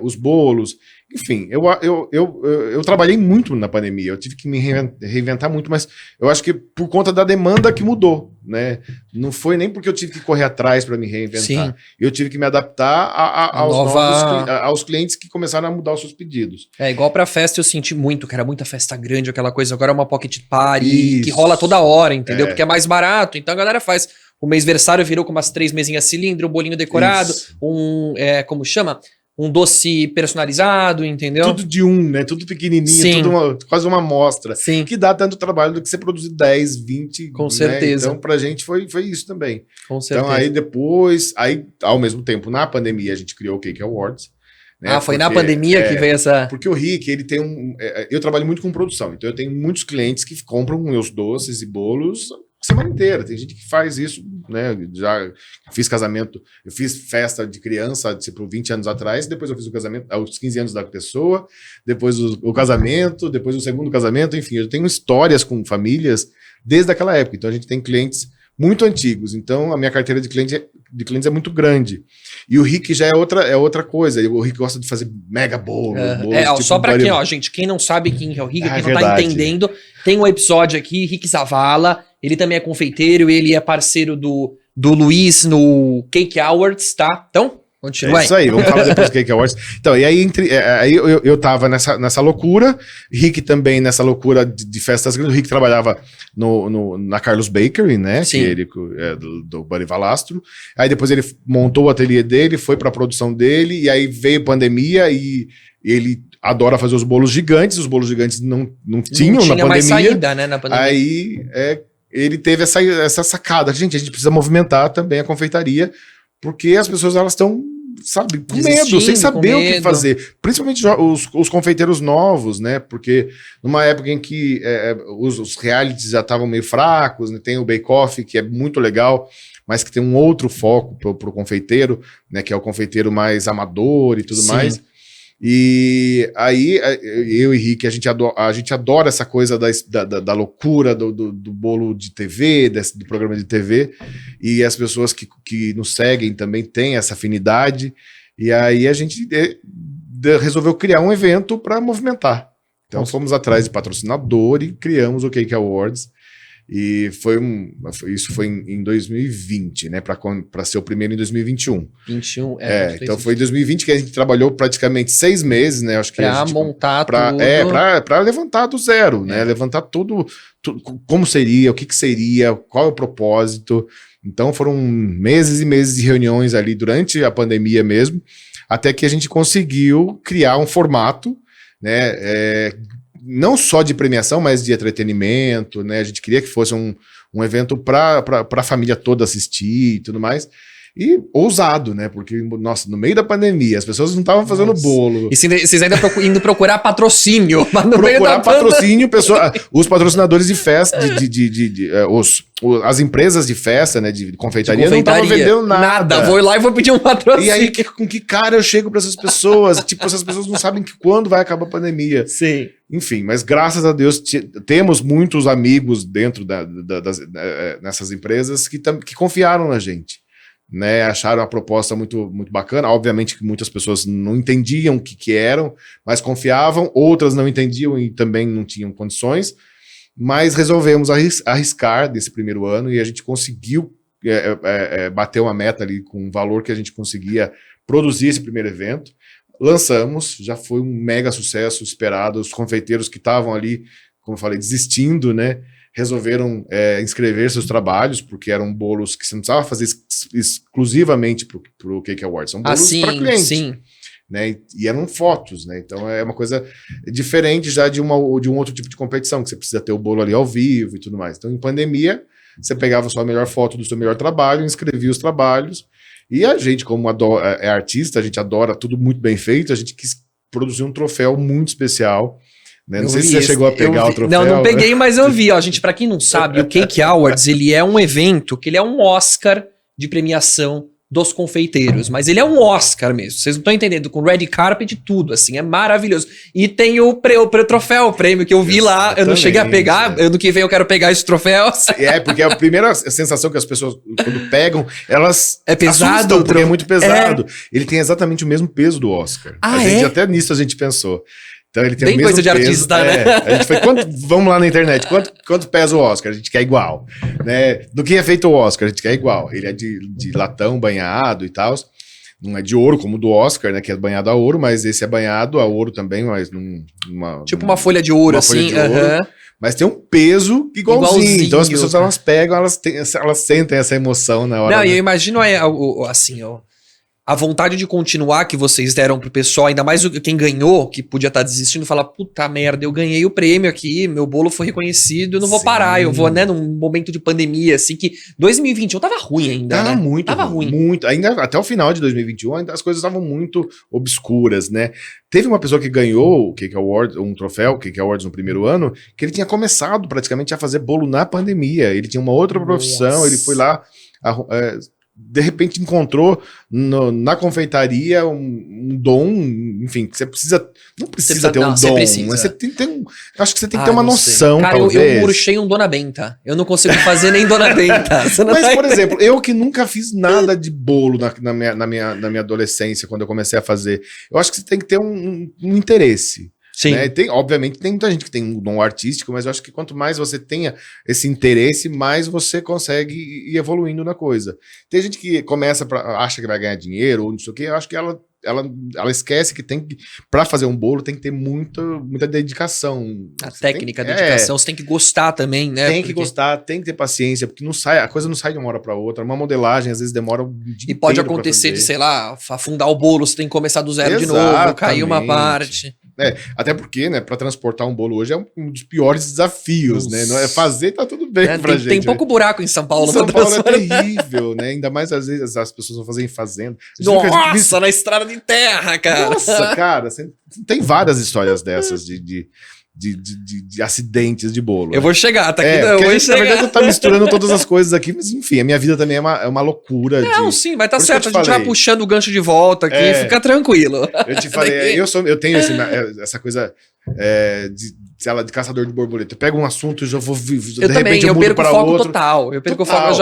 os bolos. Enfim, eu trabalhei muito na pandemia, eu tive que me reinventar muito, mas eu acho que por conta da demanda que mudou, né? Não foi nem porque eu tive que correr atrás para me reinventar. Sim. Eu tive que me adaptar aos clientes que começaram a mudar os seus pedidos. Igual pra festa eu senti muito, que era muita festa grande, aquela coisa, agora é uma pocket party, Isso. que rola toda hora, entendeu? Porque é mais barato, então a galera faz. O mêsversário virou com umas 3 mesinhas cilindro, um bolinho decorado, Isso. como chama? Um doce personalizado, entendeu? Tudo de né? Tudo pequenininho, Sim. quase uma amostra. Sim, Que dá tanto trabalho do que você produzir 10, 20. Com né? certeza. Então, pra gente foi isso também. com certeza. Então, aí depois, ao mesmo tempo, na pandemia, a gente criou o Cake Awards. Né? Foi na pandemia que veio essa... Porque o Rick, ele tem eu trabalho muito com produção, então eu tenho muitos clientes que compram meus doces e bolos a semana inteira. Tem gente que faz isso, né? Já fiz casamento, eu fiz festa de criança, tipo, 20 anos atrás, depois eu fiz o casamento aos 15 anos da pessoa, depois o casamento, depois o segundo casamento, enfim, eu tenho histórias com famílias desde aquela época. Então a gente tem clientes muito antigos, então a minha carteira de clientes é muito grande. E o Rick já é outra coisa. O Rick gosta de fazer mega bolos. Tipo, só pra quem, gente, quem não sabe quem é o Rick, quem não tá verdade. entendendo, tem um episódio aqui, Rick Zavala, ele também é confeiteiro, ele é parceiro do Luiz no Cake Awards, tá? Então, continua aí. Isso aí, vamos falar depois do Cake Awards. Então, e aí, aí eu tava nessa loucura, Rick também nessa loucura de festas grandes. O Rick trabalhava na Carlos Bakery, né? Sim. Que ele do Buddy Valastro. Aí depois ele montou o ateliê dele, foi pra produção dele, e aí veio pandemia e ele adora fazer os bolos gigantes. Os bolos gigantes não tinham na pandemia. Mais saída, né, na pandemia. Aí ele teve essa sacada. Gente, a gente precisa movimentar também a confeitaria, porque as pessoas elas estão, sabe, com medo, sem saber o que fazer. Principalmente os confeiteiros novos, né? Porque numa época em que os realities já estavam meio fracos, né? Tem o Bake Off, que é muito legal, mas que tem um outro foco pro confeiteiro, né? Que é o confeiteiro mais amador e tudo mais. E aí, eu e Rick, a gente adora essa coisa da loucura do bolo de TV, do programa de TV, e as pessoas que nos seguem também têm essa afinidade, e aí a gente resolveu criar um evento para movimentar. Então fomos atrás de patrocinador e criamos o Cake Awards, e isso foi em 2020, né, para ser o primeiro em 2021. 21, então foi em 2020 que a gente trabalhou praticamente 6 meses, né? Acho que pra montar tudo. Para levantar do zero, né? Levantar tudo, como seria, o que seria, qual é o propósito. Então foram meses e meses de reuniões ali durante a pandemia mesmo, até que a gente conseguiu criar um formato, né? Não só de premiação, mas de entretenimento, né? A gente queria que fosse um evento para a família toda assistir e tudo mais. E ousado, né? Porque, nossa, no meio da pandemia, as pessoas não estavam fazendo bolo. E vocês ainda indo procurar patrocínio. Mas no meio da patrocínio, os patrocinadores de festa, as empresas de festa, né? De confeitaria, não estavam vendendo nada. Vou ir lá e vou pedir um patrocínio. E aí, com que cara eu chego para essas pessoas? Tipo, essas pessoas não sabem quando vai acabar a pandemia. Sim. Enfim, mas graças a Deus temos muitos amigos dentro nessas empresas que confiaram na gente. né, acharam a proposta muito, muito bacana. Obviamente que muitas pessoas não entendiam o que eram, mas confiavam, outras não entendiam e também não tinham condições, mas resolvemos arriscar desse primeiro ano e a gente conseguiu bater uma meta ali com um valor que a gente conseguia produzir esse primeiro evento. Lançamos, já foi um mega sucesso esperado, os confeiteiros que estavam ali, como eu falei, desistindo, né, resolveram inscrever seus trabalhos, porque eram bolos que você não precisava fazer exclusivamente para o Cake Awards, são bolos para cliente. Sim. Né, e eram fotos, né? Então é uma coisa diferente já de um outro tipo de competição, que você precisa ter o bolo ali ao vivo e tudo mais. Então, em pandemia, você pegava só a melhor foto do seu melhor trabalho, inscrevia os trabalhos, e a gente, como é artista, a gente adora tudo muito bem feito, a gente quis produzir um troféu muito especial. Né? Não sei se você chegou a pegar o troféu. Não peguei, mas eu vi. Ó, gente, para quem não sabe, o Cake Awards, ele é um evento que ele é um Oscar de premiação dos confeiteiros, mas ele é um Oscar mesmo, vocês não estão entendendo, com red carpet e tudo, assim, é maravilhoso. E tem o troféu, o prêmio que eu vi lá, eu não cheguei a pegar, ano que vem eu quero pegar esse troféu. Porque a primeira sensação que as pessoas, quando pegam, elas é pesado, assustam, porque é muito pesado. Ele tem exatamente o mesmo peso do Oscar. Até nisso a gente pensou. Então ele tem bem o mesmo coisa de peso, artista, né? A gente foi, vamos lá na internet, quanto pesa o Oscar? A gente quer igual. Né? Do que é feito o Oscar? A gente quer igual. Ele é de latão banhado e tal. Não é de ouro como o do Oscar, né? Que é banhado a ouro, mas esse é banhado a ouro também, mas uma folha de ouro, assim. Folha de ouro, mas tem um peso igualzinho. Então as pessoas, elas pegam, elas sentem essa emoção na hora. Não, eu imagino assim, ó. A vontade de continuar que vocês deram pro pessoal, ainda mais quem ganhou, que podia estar desistindo, falar, puta merda, eu ganhei o prêmio aqui, meu bolo foi reconhecido, eu não vou parar, eu vou, né, num momento de pandemia, assim, que 2021 tava ruim ainda, tava, né? Tava ruim. Muito, ainda até o final de 2021, ainda as coisas estavam muito obscuras, né? Teve uma pessoa que ganhou o Cake Awards, um troféu, Cake Awards no primeiro ano, que ele tinha começado praticamente a fazer bolo na pandemia, ele tinha uma outra profissão, ele foi lá... de repente encontrou na confeitaria um dom, enfim, que você precisa, não precisa ter um dom, mas você acho que você tem que ter uma noção, cara, talvez. eu murchei um Dona Benta, eu não consigo fazer nem Dona Benta. Mas, por exemplo, eu que nunca fiz nada de bolo na minha adolescência, quando eu comecei a fazer, eu acho que você tem que ter um interesse. Sim. Né? Obviamente tem muita gente que tem um dom artístico, mas eu acho que quanto mais você tenha esse interesse, mais você consegue ir evoluindo na coisa. Tem gente que acha que vai ganhar dinheiro ou não sei o que, eu acho que ela esquece que para fazer um bolo tem que ter muita dedicação. A técnica, dedicação, você tem que gostar também, né? Tem que gostar, tem que ter paciência, porque a coisa não sai de uma hora para outra. Uma modelagem às vezes demora um dia E pode acontecer de, sei lá, afundar o bolo, você tem que começar do zero de novo, cair uma parte. Até porque, né, para transportar um bolo hoje é um dos piores desafios, né? Não é fazer, tá tudo bem pra gente. Tem pouco buraco em São Paulo. São Paulo é terrível, né? Ainda mais às vezes as pessoas vão fazer em fazenda. Nossa, na estrada de terra, cara. Nossa, cara, tem várias histórias dessas de acidentes de bolo. Eu vou chegar, tá aqui. Na verdade, eu tô misturando todas as coisas aqui, mas enfim, a minha vida também é uma loucura. Não, sim, vai estar certo. A gente vai puxando o gancho de volta aqui, fica tranquilo. Eu te falei, eu tenho essa coisa de caçador de borboleta. Eu pego um assunto e já vou eu também, eu perco o foco total. Eu perco o foco, eu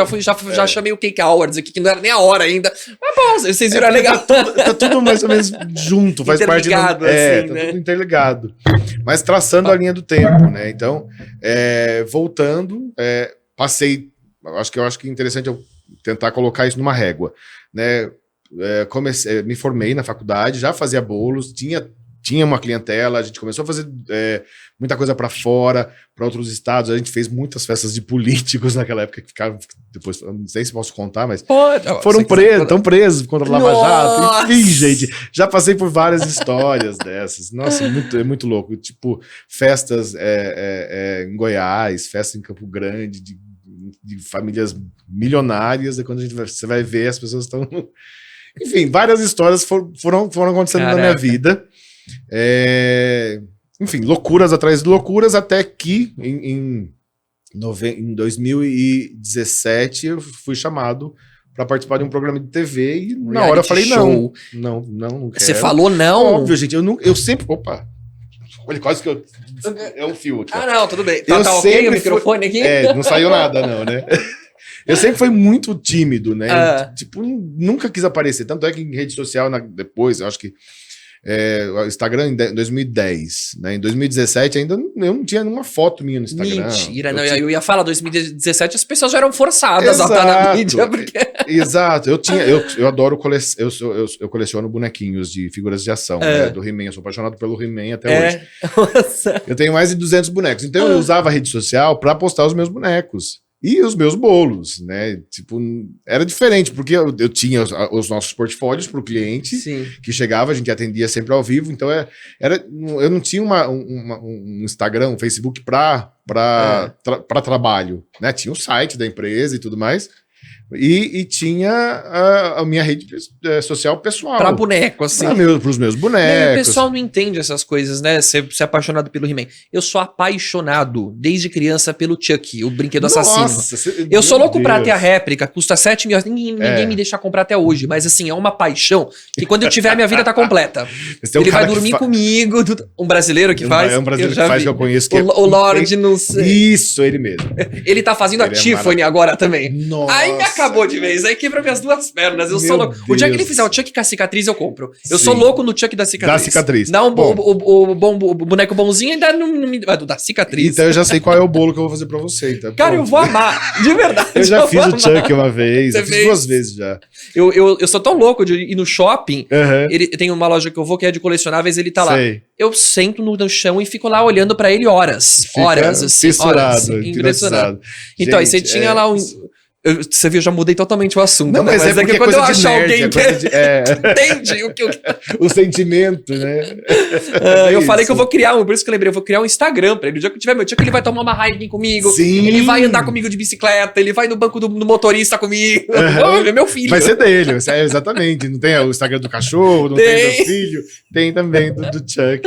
já chamei o Cake Awards aqui, que não era nem a hora ainda. Mas bom, vocês viram, legal. Tá tudo mais ou menos junto, faz parte do... assim, tá tudo interligado. Mas traçando a linha do tempo, né? Então, voltando, passei... Eu acho que é interessante eu tentar colocar isso numa régua, né? Me formei na faculdade, já fazia bolos, tinha uma clientela, a gente começou a fazer muita coisa para fora, para outros estados, a gente fez muitas festas de políticos naquela época que ficaram, depois, não sei se posso contar, mas estão presos contra a Lava Jato, enfim, gente, já passei por várias histórias dessas, nossa, é muito louco, tipo, festas em Goiás, festa em Campo Grande, de famílias milionárias, e quando você vai ver, as pessoas estão... Enfim, várias histórias foram acontecendo na minha vida. Enfim, loucuras atrás de loucuras, até que em 2017 eu fui chamado para participar de um programa de TV e na hora eu falei não quero. Você falou não? Óbvio, gente, eu sempre... Opa, olha, quase que é um fio aqui. Não, tudo bem. Tá ok o microfone aqui? Não saiu nada não, né? Eu sempre fui muito tímido, né? Ah. Tipo, nunca quis aparecer. Tanto é que em rede social, depois, eu acho que o Instagram em 2010, né? Em 2017 ainda eu não tinha nenhuma foto minha no Instagram. Mentira, não, eu ia falar, 2017 as pessoas já eram forçadas a estar na mídia. Porque... Exato, eu adoro eu coleciono bonequinhos de figuras de ação, né? Do He-Man, eu sou apaixonado pelo He-Man até hoje. Nossa. Eu tenho mais de 200 bonecos, então eu usava a rede social para postar os meus bonecos. E os meus bolos, né? Tipo, era diferente, porque eu tinha os nossos portfólios para o cliente, Sim. que chegava, a gente atendia sempre ao vivo, então eu não tinha um Instagram, um Facebook para trabalho, né? Tinha o site da empresa e tudo mais, e tinha a minha rede social pessoal. Pra boneco, assim. Pros meus bonecos. O pessoal não entende essas coisas, né? Ser apaixonado pelo He-Man. Eu sou apaixonado, desde criança, pelo Chucky, o brinquedo assassino. Eu sou louco pra ter a réplica, custa 7 mil. Ninguém me deixa comprar até hoje, mas assim, é uma paixão que quando eu tiver, a minha vida tá completa. Ele vai dormir comigo. Um brasileiro que faz. É um brasileiro que faz, que eu conheço. O Lorde, não sei. Isso, ele mesmo. Ele tá fazendo a Tiffany agora também. Nossa. Aí me acabou de vez, aí quebra minhas duas pernas. Eu sou louco. O dia que ele fizer o Chuck com a cicatriz, eu compro. Eu sou louco no Chuck da cicatriz. Da cicatriz. Não, o boneco bonzinho ainda não me. Da cicatriz. Então eu já sei qual é o bolo que eu vou fazer pra você. Então, cara, eu vou amar. De verdade. Eu já fiz o Chuck uma vez. Você Eu fiz fez? 2 vezes já. Eu sou tão louco de ir no shopping. Uhum. Ele tem uma loja que eu vou que é de colecionáveis, ele tá lá. Sei. Eu sento no chão e fico lá olhando pra ele horas. Horas, assim. Fissurado, horas, impressionado. Então, aí você tinha lá um. Você viu, eu já mudei totalmente o assunto. Não, né? mas é que quando eu achar alguém que entende o que eu... o sentimento, né? Eu falei que eu vou criar por isso que eu lembrei, eu vou criar um Instagram pra ele. O dia que eu tiver meu Chuck, ele vai tomar uma Heineken comigo. Sim. Ele vai andar comigo de bicicleta, ele vai no banco do motorista comigo. É meu filho. Vai ser dele, exatamente. Não tem o Instagram do cachorro, não tem do filho, tem também do Chuck.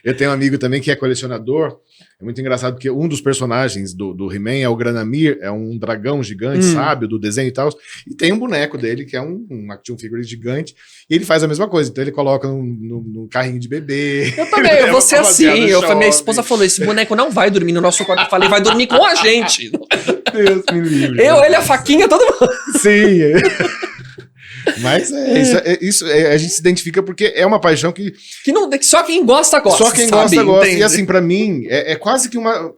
Eu tenho um amigo também que é colecionador. É muito engraçado porque um dos personagens do He-Man é o Granamir, é um dragão gigante, sábio, do desenho e tal. E tem um boneco dele, que é um action figure gigante, e ele faz a mesma coisa. Então ele coloca no carrinho de bebê. Eu também, eu vou ser assim. Minha esposa falou, esse boneco não vai dormir no nosso quarto. Eu falei, vai dormir com a gente. Deus me livre. Ele, a faquinha, todo mundo. Sim. Mas isso a gente se identifica porque é uma paixão que só quem gosta. Só quem gosta. Entende? E assim, pra mim, é quase que uma...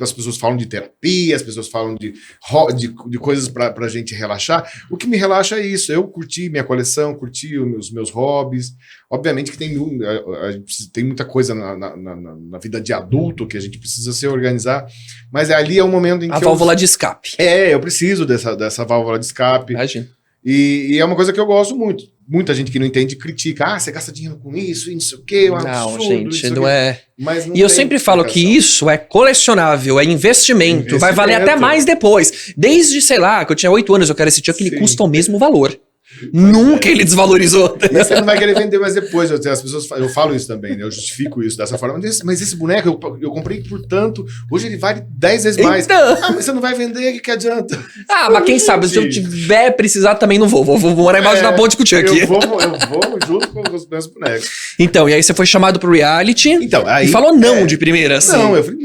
As pessoas falam de terapia, as pessoas falam de coisas pra gente relaxar. O que me relaxa é isso. Eu curti minha coleção, curti os meus hobbies. Obviamente que a gente tem muita coisa na vida de adulto que a gente precisa se organizar. Mas ali é o momento em que válvula de escape. eu preciso dessa válvula de escape. Imagina. E é uma coisa que eu gosto muito. Muita gente que não entende critica. Você gasta dinheiro com isso e não sei o quê. É um absurdo, gente, não é... Mas não e eu sempre falo que isso é colecionável, é investimento. Vai valer até mais depois. Desde, sei lá, que eu tinha 8 anos, eu quero esse Chuck, ele custa o mesmo valor. Nunca ele desvalorizou. E você não vai querer vender mais depois. As pessoas, eu falo isso também, né? Eu justifico isso dessa forma. Mas esse boneco eu comprei por tanto, hoje ele vale 10 vezes mais. Mas você não vai vender, que adianta? Mas quem sabe, se eu tiver precisar também não vou. Vou morar embaixo da ponte com o Chuck. Eu vou junto com os meus bonecos. Então, e aí você foi chamado pro reality e falou não de primeira, assim. Não, eu falei,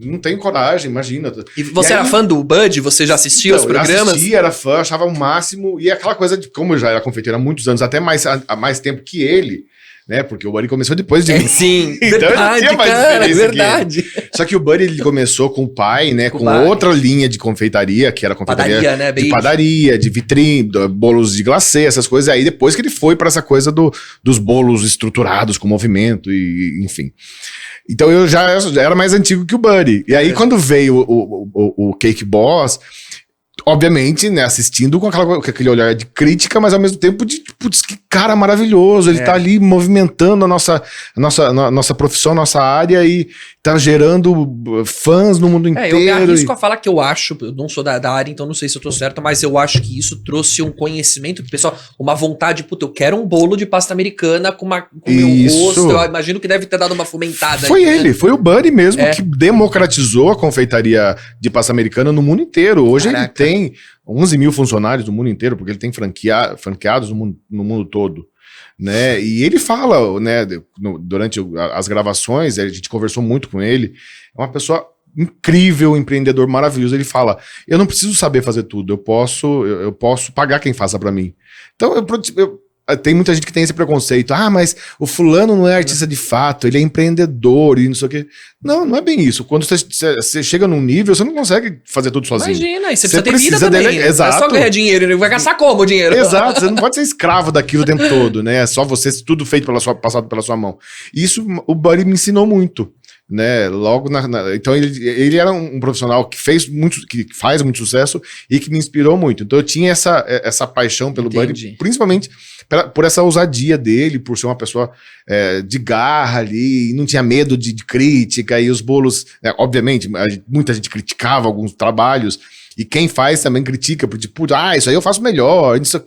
não tenho coragem, imagina. E você era fã do Bud? Você já assistia os programas? Eu assistia, era fã, achava o máximo. E aquela coisa de, como eu já era confeiteiro há muitos anos, até há mais tempo que ele, né? Porque o Buddy começou depois de mim. Sim, então verdade, verdade. Só que o Buddy, ele começou com o pai, né? Com outra linha de confeitaria, que era confeitaria padaria, né, de padaria, de vitrine, bolos de glacê, essas coisas. Aí depois que ele foi para essa coisa dos bolos estruturados com movimento e enfim. Então eu já era mais antigo que o Buddy. E aí quando veio o Cake Boss, obviamente, né, assistindo com aquele olhar de crítica, mas ao mesmo tempo de, putz, que cara maravilhoso, ele tá ali movimentando a nossa profissão, a nossa área e tá gerando fãs no mundo inteiro. Eu me arrisco a falar que eu acho, eu não sou da área, então não sei se eu tô certo, mas eu acho que isso trouxe um conhecimento pro pessoal, uma vontade, puta, eu quero um bolo de pasta americana com meu gosto, eu imagino que deve ter dado uma fomentada. Foi foi o Buddy mesmo que democratizou a confeitaria de pasta americana no mundo inteiro. Hoje ele tem 11 mil funcionários no mundo inteiro, porque ele tem franqueados no mundo todo. Né? E ele fala, né, durante as gravações, a gente conversou muito com ele, é uma pessoa incrível, empreendedor maravilhoso. Ele fala, eu não preciso saber fazer tudo, eu posso pagar quem faça pra mim. Então, tem muita gente que tem esse preconceito. Ah, mas o fulano não é artista de fato, ele é empreendedor e não sei o quê. Não, não é bem isso. Quando você chega num nível, você não consegue fazer tudo sozinho. Imagina, e você precisa ter vida também. Exato. Não é só ganhar dinheiro, vai gastar como o dinheiro? Exato, você não pode ser escravo daquilo o tempo todo, né? É só você, tudo feito passado pela sua mão. E isso o Buddy me ensinou muito, né? Logo então ele era um profissional que faz muito sucesso e que me inspirou muito. Então eu tinha essa paixão pelo Buddy, principalmente por essa ousadia dele, por ser uma pessoa de garra ali, e não tinha medo de crítica, e os bolos, obviamente, muita gente criticava alguns trabalhos, e quem faz também critica, porque tipo, isso aí eu faço melhor, não sei o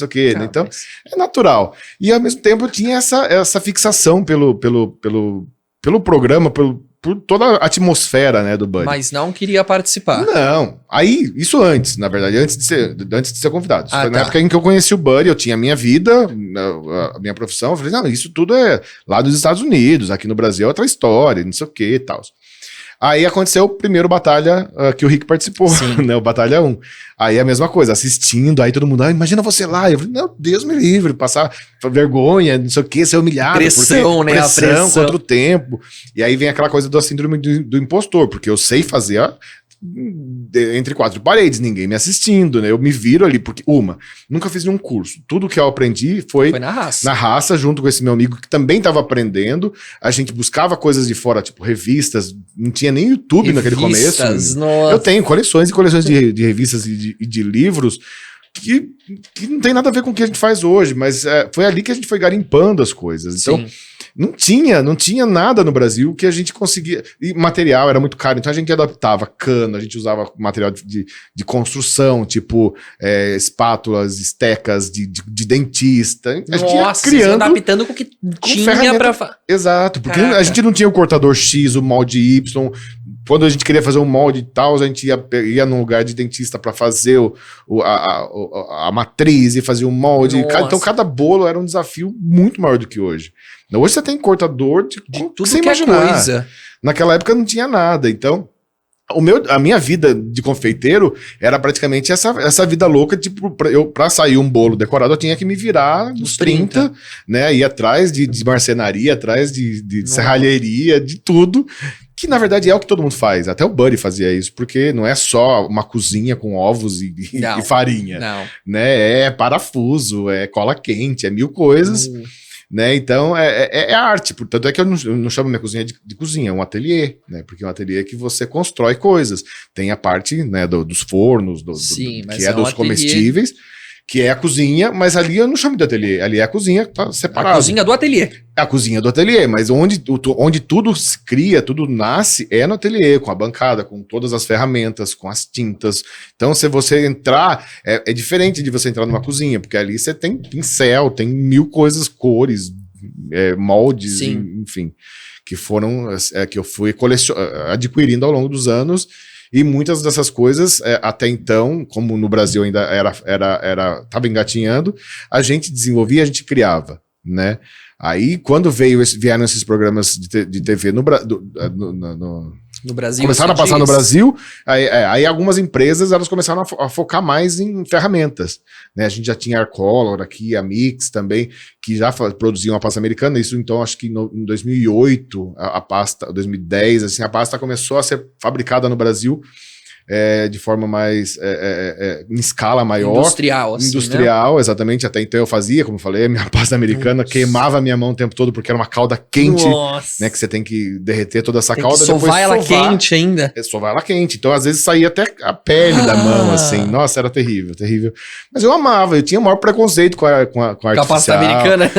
quê, né? Então, é natural. E ao mesmo tempo eu tinha essa fixação pelo programa, por toda a atmosfera, né, do Buddy. Mas não queria participar. Não. Aí, isso antes, na verdade, antes de ser convidado. Isso foi na época em que eu conheci o Buddy, eu tinha a minha vida, a minha profissão, eu falei, não, isso tudo é lá dos Estados Unidos, aqui no Brasil é outra história, não sei o que e tal. Aí aconteceu o primeiro Batalha que o Rick participou, né, o Batalha 1. Aí a mesma coisa, assistindo, aí todo mundo, imagina você lá. Eu falei, meu Deus me livre, passar vergonha, não sei o que, ser humilhado. Pressão, né? Pressão contra o tempo. E aí vem aquela coisa da síndrome do impostor, porque eu sei fazer entre quatro paredes, ninguém me assistindo, né? Eu me viro ali, porque, nunca fiz nenhum curso. Tudo que eu aprendi foi na raça. Na raça, junto com esse meu amigo que também estava aprendendo. A gente buscava coisas de fora, tipo revistas, não tinha nem YouTube naquele começo. Nossa. Eu tenho coleções e coleções de revistas e de livros que não tem nada a ver com o que a gente faz hoje, mas foi ali que a gente foi garimpando as coisas. Então, não tinha nada no Brasil que a gente conseguia. E material era muito caro, então a gente adaptava cano, a gente usava material de construção, tipo espátulas, estecas de dentista. A gente ia criando, adaptando com o que tinha pra... Exato, porque a gente não tinha o cortador X, o molde Y. Quando a gente queria fazer um molde e tal, a gente ia num lugar de dentista para fazer a matriz e fazer um molde. Então cada bolo era um desafio muito maior do que hoje. Hoje você tem cortador de tudo sem imaginar. Coisa. Naquela época não tinha nada. Então, a minha vida de confeiteiro era praticamente essa vida louca, tipo, pra sair um bolo decorado, eu tinha que me virar nos 30, né? Ir atrás de marcenaria, atrás de serralheria, de tudo. Que na verdade é o que todo mundo faz. Até o Buddy fazia isso, porque não é só uma cozinha com ovos e farinha. Não. Né? É parafuso, é cola quente, é mil coisas. Né? Então é arte, portanto é que eu não chamo minha cozinha de cozinha, é um ateliê, né? Porque é um ateliê que você constrói coisas. Tem a parte, né, dos fornos, que é dos comestíveis, que é a cozinha, mas ali eu não chamo de ateliê, ali é a cozinha, tá separado. A cozinha do ateliê. É a cozinha do ateliê, mas onde tudo se cria, tudo nasce, é no ateliê, com a bancada, com todas as ferramentas, com as tintas. Então, se você entrar, é diferente de você entrar numa cozinha, porque ali você tem pincel, tem mil coisas, cores, moldes, enfim, que que eu fui adquirindo ao longo dos anos. E muitas dessas coisas, até então, como no Brasil ainda estava engatinhando, a gente desenvolvia, a gente criava, né? Aí, quando vieram esses programas de TV no Brasil, começaram a passar no Brasil, aí algumas empresas elas começaram a focar mais em ferramentas, né? A gente já tinha a Arcolor aqui, a Mix também, que já produziam a pasta americana. Isso, então, acho que em 2008, a pasta, 2010, assim, a pasta começou a ser fabricada no Brasil de forma mais em escala maior. Industrial, assim, Industrial, né? Exatamente. Até então eu fazia, como eu falei, a minha pasta americana queimava a minha mão o tempo todo, porque era uma calda quente, né? Que você tem que derreter toda essa calda. Que sovar ela quente ainda. Sovar ela quente. Então, às vezes, saía até a pele da mão, assim. Nossa, era terrível, terrível. Mas eu amava, eu tinha o maior preconceito com a artificial. Com a pasta americana.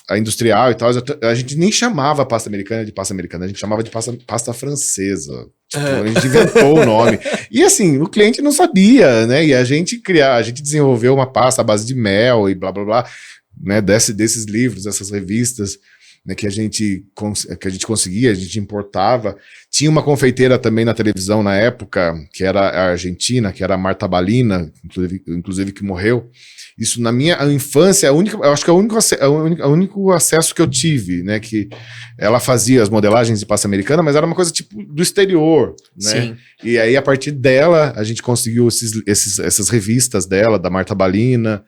A industrial e tal. A gente nem chamava a pasta americana de pasta americana, a gente chamava de pasta francesa. Tipo, a gente inventou o nome. E assim, o cliente não sabia, né? E a gente desenvolveu uma pasta à base de mel e blá blá blá, né? Desses livros, dessas revistas, né, que a gente conseguia, a gente importava. Tinha uma confeiteira também na televisão na época, que era a argentina, que era a Marta Balina, inclusive que morreu. Isso na minha infância, eu acho que é o único acesso que eu tive, né? Que ela fazia as modelagens de pasta americana, mas era uma coisa tipo do exterior, né? Sim. E aí, a partir dela, a gente conseguiu essas revistas dela, da Marta Balina.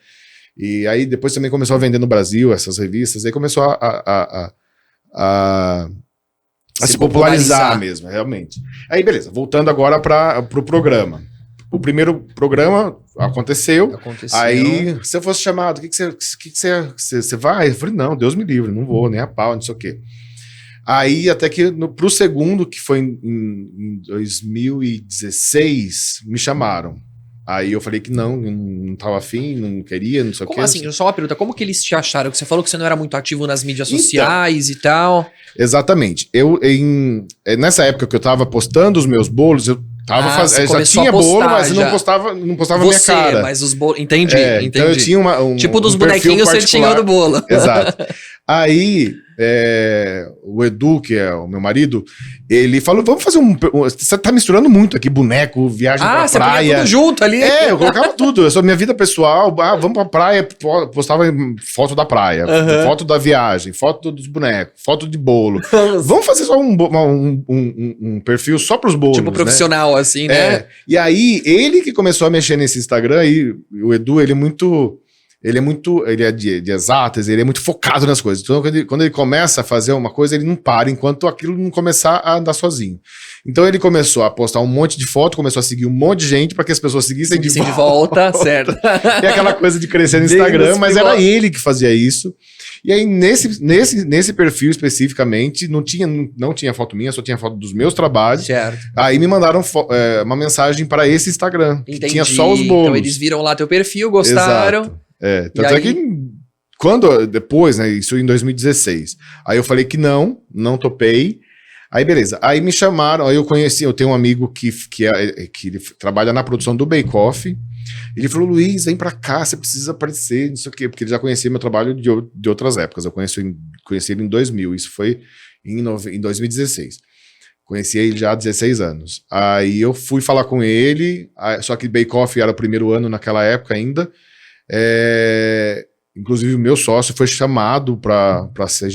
E aí, depois também começou a vender no Brasil essas revistas. Aí começou a se popularizar mesmo, realmente. Aí, beleza. Voltando agora para o programa. O primeiro programa aconteceu. Aí, se eu fosse chamado, o que você vai? Eu falei, não, Deus me livre, não vou, nem a pau, não sei o quê. Aí, até que pro segundo, que foi em 2016, me chamaram. Aí eu falei que não tava afim, não queria, não sei o quê. Como assim? Só uma pergunta, como que eles te acharam? Que você falou que você não era muito ativo nas mídias sociais e tal. Exatamente. Nessa época que eu tava postando os meus bolos, eu tava fazendo. Já tinha bolo, mas eu não postava minha cara. Mas os bolos. Entendi. Então eu tinha tipo dos bonequinhos você tinha do bolo. Exato. Aí, o Edu, que é o meu marido, ele falou, vamos fazer você tá misturando muito aqui, boneco, viagem pra praia. Você põe tudo junto ali. Eu colocava tudo. Minha vida pessoal, vamos pra praia, postava foto da praia, foto da viagem, foto dos bonecos, foto de bolo. Vamos fazer só um perfil só pros bolos, tipo profissional, né? Assim, né? E aí, ele que começou a mexer nesse Instagram, e o Edu, ele é de exatas, ele é muito focado nas coisas. Então, quando ele começa a fazer uma coisa, ele não para enquanto aquilo não começar a andar sozinho. Então, ele começou a postar um monte de foto, começou a seguir um monte de gente para que as pessoas seguissem de volta. Certo. E aquela coisa de crescer no Instagram, mas era ele que fazia isso. E aí, nesse perfil especificamente, não tinha foto minha, só tinha foto dos meus trabalhos. Certo. Aí me mandaram uma mensagem para esse Instagram, que tinha só os bolos. Então, eles viram lá teu perfil, gostaram. Exato. Tanto é que depois, né, isso em 2016, aí eu falei que não topei, aí beleza, aí me chamaram, aí eu tenho um amigo que ele trabalha na produção do Bake Off, ele falou, Luiz, vem pra cá, você precisa aparecer, não sei o quê, porque ele já conhecia meu trabalho de outras épocas, eu conheci ele em 2000, isso foi em 2016. Conheci ele já há 16 anos. Aí eu fui falar com ele, só que Bake Off era o primeiro ano naquela época ainda. Inclusive o meu sócio foi chamado para ser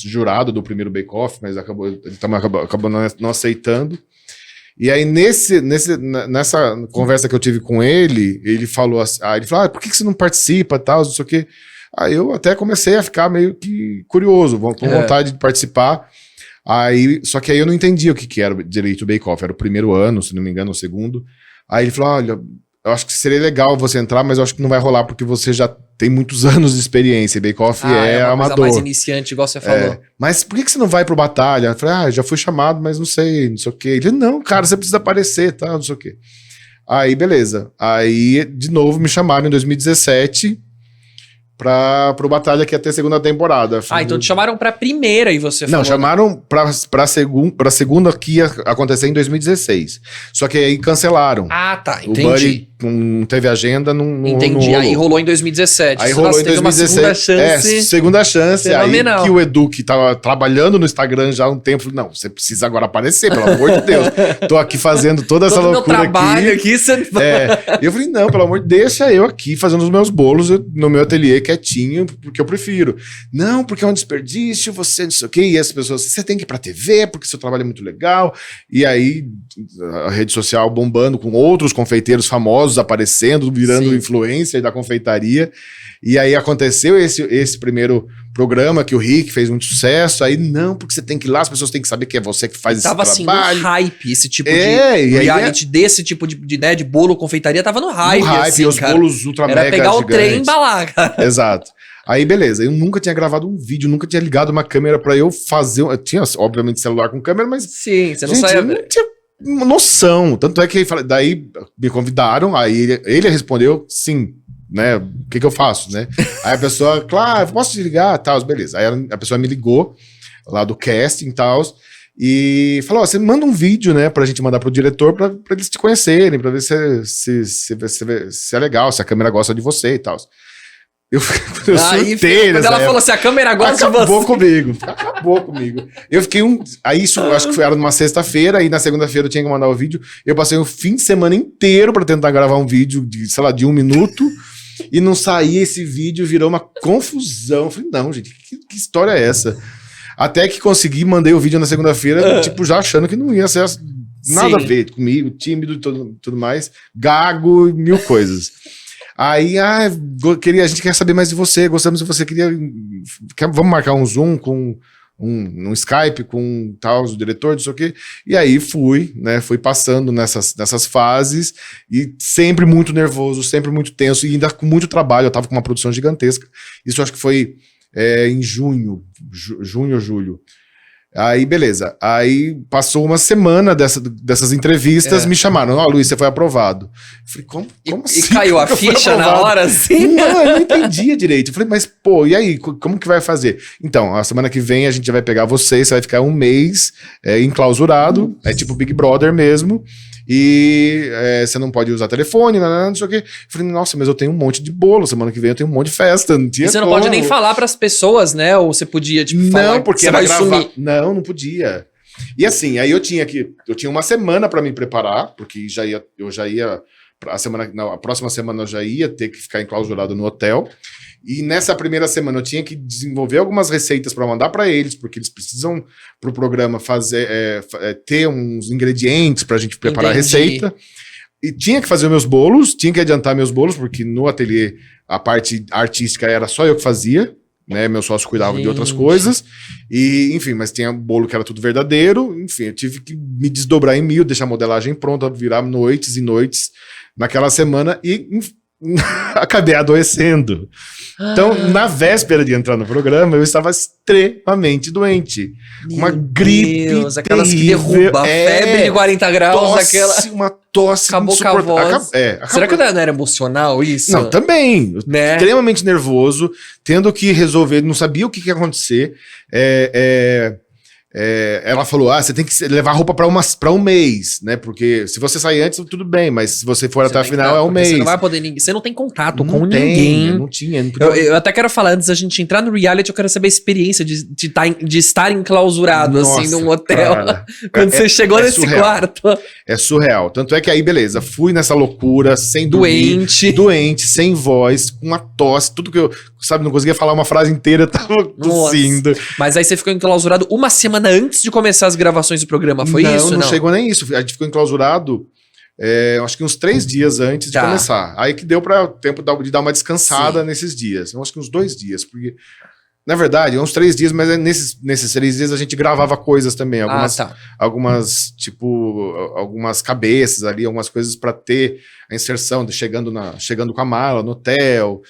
jurado do primeiro Bake Off, mas ele também acabou não aceitando. E aí nessa conversa que eu tive com ele, ele falou assim, por que você não participa, tal, não sei o quê. Aí eu até comecei a ficar meio que curioso, com vontade de participar. Só que aí eu não entendia o que era direito o Bake Off, era o primeiro ano, se não me engano, o segundo. Aí ele falou, olha, eu acho que seria legal você entrar, mas eu acho que não vai rolar porque você já tem muitos anos de experiência. Bake Off é uma amador. Coisa mais iniciante, igual você falou. Mas por que você não vai pro Batalha? Eu falei, já fui chamado, mas não sei o quê. Ele, não, cara, você precisa aparecer, tá, não sei o quê. Aí, beleza. Aí, de novo, me chamaram em 2017 pro Batalha, que ia ter segunda temporada. Então te chamaram pra primeira e você falou... Não, chamaram pra segunda que ia acontecer em 2016. Só que aí cancelaram. Tá, entendi. O Buddy não teve agenda, não entendi, aí rolou em 2017. Aí rolou em 2016. Uma segunda chance. Segunda chance. Fenomenal. Aí que o Edu, que tava trabalhando no Instagram já há um tempo, falou, não, você precisa agora aparecer, pelo amor de Deus. Tô aqui fazendo toda essa loucura meu trabalho aqui você... E eu falei, não, pelo amor de Deus, deixa eu aqui fazendo os meus bolos no meu ateliê quietinho, porque eu prefiro. Não, porque é um desperdício, você não sei o quê. E as pessoas, você tem que ir pra TV, porque seu trabalho é muito legal. E aí, a rede social bombando com outros confeiteiros famosos aparecendo, virando influencer da confeitaria. E aí aconteceu esse primeiro programa que o Rick fez muito sucesso. Aí, não, porque você tem que ir lá, as pessoas têm que saber que é você que faz esse trabalho. Tava assim, no hype, esse tipo de reality, desse tipo de ideia de bolo, confeitaria, tava no hype. Assim, os bolos ultra mega era pegar gigantes. O trem e embalar, cara. Exato. Aí, beleza, eu nunca tinha gravado um vídeo, nunca tinha ligado uma câmera pra eu fazer. Eu tinha, obviamente, celular com câmera, mas. Sim, você não saia. Eu não tinha noção. Tanto é que daí me convidaram, aí ele respondeu sim, né? O que eu faço, né? Aí a pessoa, claro, posso te ligar, tal, beleza. Aí a pessoa me ligou lá do casting e tal. E falou, você manda um vídeo, né, pra gente mandar pro diretor pra eles te conhecerem, pra ver se é legal, se a câmera gosta de você e tal. Eu Aí, surtei quando nessa ela época. falou assim, a câmera gosta de Acabou você. comigo. Acabou comigo. Eu fiquei Aí isso, eu acho que era numa sexta-feira, e na segunda-feira eu tinha que mandar o vídeo. Eu passei o fim de semana inteiro pra tentar gravar um vídeo de, sei lá, de 1 minuto. E não saía esse vídeo, virou uma confusão. Eu falei, não, gente, que história é essa? Até que consegui, mandei o vídeo na segunda-feira, tipo, já achando que não ia ser nada a ver comigo, tímido e tudo mais, gago, mil coisas. Aí, a gente quer saber mais de você, gostamos de você, vamos marcar um Zoom com um Skype com tal, o diretor, não sei o quê. E aí fui passando nessas fases e sempre muito nervoso, sempre muito tenso e ainda com muito trabalho. Eu tava com uma produção gigantesca. Isso acho que foi em junho ou julho. Aí, beleza. Aí passou uma semana dessas entrevistas, me chamaram. Ó, Luiz, você foi aprovado. Eu falei, como assim? E caiu a ficha na hora, assim? Não, eu não entendia direito. Eu falei, mas, pô, e aí? Como que vai fazer? Então, a semana que vem a gente já vai pegar você vai ficar 1 mês enclausurado, é tipo Big Brother mesmo, e você não pode usar telefone, não sei o quê. Eu falei, nossa, mas eu tenho um monte de bolo, semana que vem eu tenho um monte de festa, não tinha E você não como. pode nem falar pras pessoas, né? Ou você podia, tipo, falar Não, porque que você vai sumir. Não podia. E assim, aí eu tinha uma semana pra me preparar, porque eu já ia a próxima semana eu já ia ter que ficar enclausurado no hotel. E nessa primeira semana eu tinha que desenvolver algumas receitas para mandar para eles, porque eles precisam pro programa ter uns ingredientes pra gente preparar a receita. E tinha que fazer meus bolos, tinha que adiantar meus bolos, porque no ateliê a parte artística era só eu que fazia, né? Meu sócio cuidava de outras coisas. E, enfim, mas tinha bolo que era tudo verdadeiro. Enfim, eu tive que me desdobrar em 1000, deixar a modelagem pronta, virar noites e noites naquela semana e acabei adoecendo. Então, na véspera de entrar no programa, eu estava extremamente doente. Uma gripe Deus, aquelas terrível. que derruba, febre de 40 graus, Uma tosse acabou com a voz. Será que não era emocional isso? Não, também. Né? Extremamente nervoso, tendo que resolver, não sabia o que ia acontecer. Ela falou, você tem que levar roupa para um mês, né? Porque se você sair antes, tudo bem, mas se você for até a final, é um mês. Você não vai poder você não tem contato não com tem, ninguém. Não tinha. Não podia... eu até quero falar, antes da gente entrar no reality, eu quero saber a experiência de estar enclausurado, Nossa, assim, num hotel. Cara, quando você chegou nesse surreal. quarto. É surreal. Tanto é que aí, beleza, fui nessa loucura, sem Doente. doente, sem voz, com uma tosse, tudo que eu, não conseguia falar uma frase inteira, tava tossindo. Mas aí você ficou enclausurado uma semana antes de começar as gravações do programa, foi isso? Não chegou nem isso. A gente ficou enclausurado, acho que uns 3 dias antes de começar. Aí que deu para tempo de dar uma descansada nesses dias. Eu acho que uns 2 dias, porque... Na verdade, uns 3 dias, mas nesses 3 dias a gente gravava coisas também. Algumas cabeças ali, algumas coisas para ter a inserção, chegando com a mala no hotel,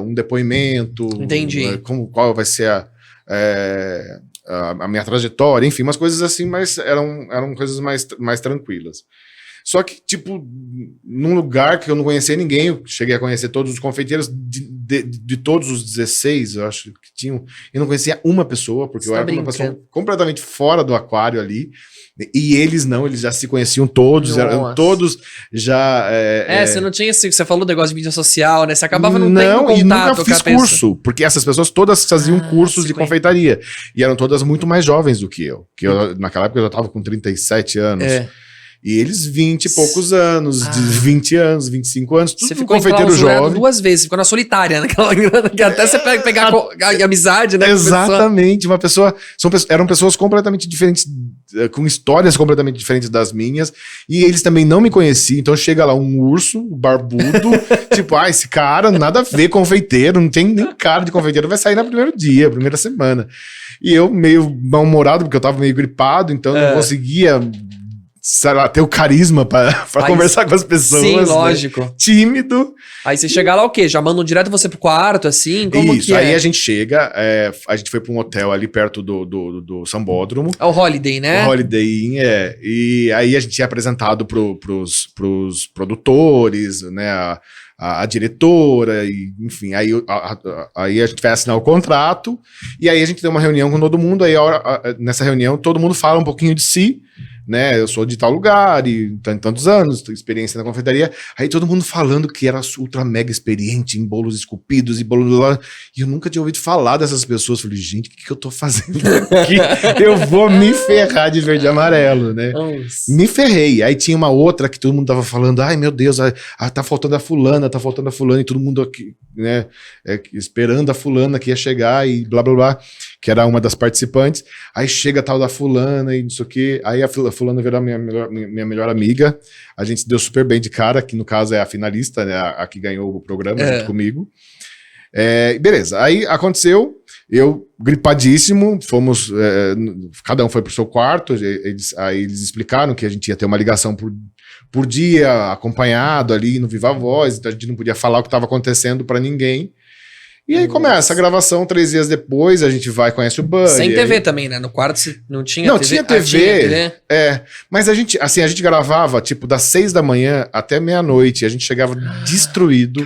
um depoimento. Entendi. Qual vai ser a minha trajetória, enfim, umas coisas assim, mas eram coisas mais tranquilas. Só que, tipo, num lugar que eu não conhecia ninguém, eu cheguei a conhecer todos os confeiteiros de todos os 16, eu acho que tinham, eu não conhecia uma pessoa, porque eu era uma pessoa completamente fora do aquário ali, e eles já se conheciam todos, eram todos já... você não tinha, você falou do negócio de mídia social, né? Você acabava não tendo contato e nunca com a fiz curso, porque essas pessoas todas faziam cursos de confeitaria, e eram todas muito mais jovens do que eu, naquela época eu já estava com 37 anos. E eles 20 e poucos anos, de 20 anos, 25 anos, tudo. Você ficou confeiteiro jovem 2 vezes, ficou na solitária, naquela que até você pegar a amizade, né? Exatamente, eram pessoas completamente diferentes, com histórias completamente diferentes das minhas, e eles também não me conheciam, então chega lá um urso, barbudo, tipo, esse cara nada a ver, confeiteiro, não tem nem cara de confeiteiro, vai sair no primeira semana. E eu meio mal-humorado, porque eu tava meio gripado, então não conseguia... ter o carisma pra conversar com as pessoas. Sim, lógico. Né? Tímido. Aí você chega lá o quê? Já mandam direto você pro quarto, assim? Como isso, que aí a gente chega, a gente foi pra um hotel ali perto do Sambódromo. É o Holiday, né? O Holiday Inn, e aí a gente é apresentado pros produtores, né, a diretora, e, enfim, aí a gente vai assinar o contrato, e aí a gente tem uma reunião com todo mundo, aí nessa reunião todo mundo fala um pouquinho de si, né? Eu sou de tal lugar e tantos anos, experiência na confeitaria. Aí todo mundo falando que era ultra mega experiente em bolos esculpidos e bolos lá. E eu nunca tinha ouvido falar dessas pessoas. Falei, gente, o que eu tô fazendo aqui? Eu vou me ferrar de verde e amarelo, né? Nossa. Me ferrei. Aí tinha uma outra que todo mundo tava falando, ai meu Deus, tá faltando a fulana, e todo mundo aqui, né, esperando a fulana que ia chegar e blá blá blá, que era uma das participantes. Aí chega a tal da fulana e não sei o que, aí a fulana virou minha melhor amiga, a gente se deu super bem de cara, que no caso é a finalista, né, a que ganhou o programa junto comigo. Beleza, aí aconteceu, eu gripadíssimo, fomos, cada um foi pro seu quarto, aí eles explicaram que a gente ia ter uma ligação por dia, acompanhado ali no Viva Voz, então a gente não podia falar o que estava acontecendo para ninguém. E aí começa a gravação, 3 dias depois, a gente vai, conhece o Buddy. Sem TV aí... também, né? No quarto não tinha não, TV. Tinha TV. Tinha TV. Mas a gente gravava, tipo, das 6 da manhã até meia-noite, a gente chegava destruído,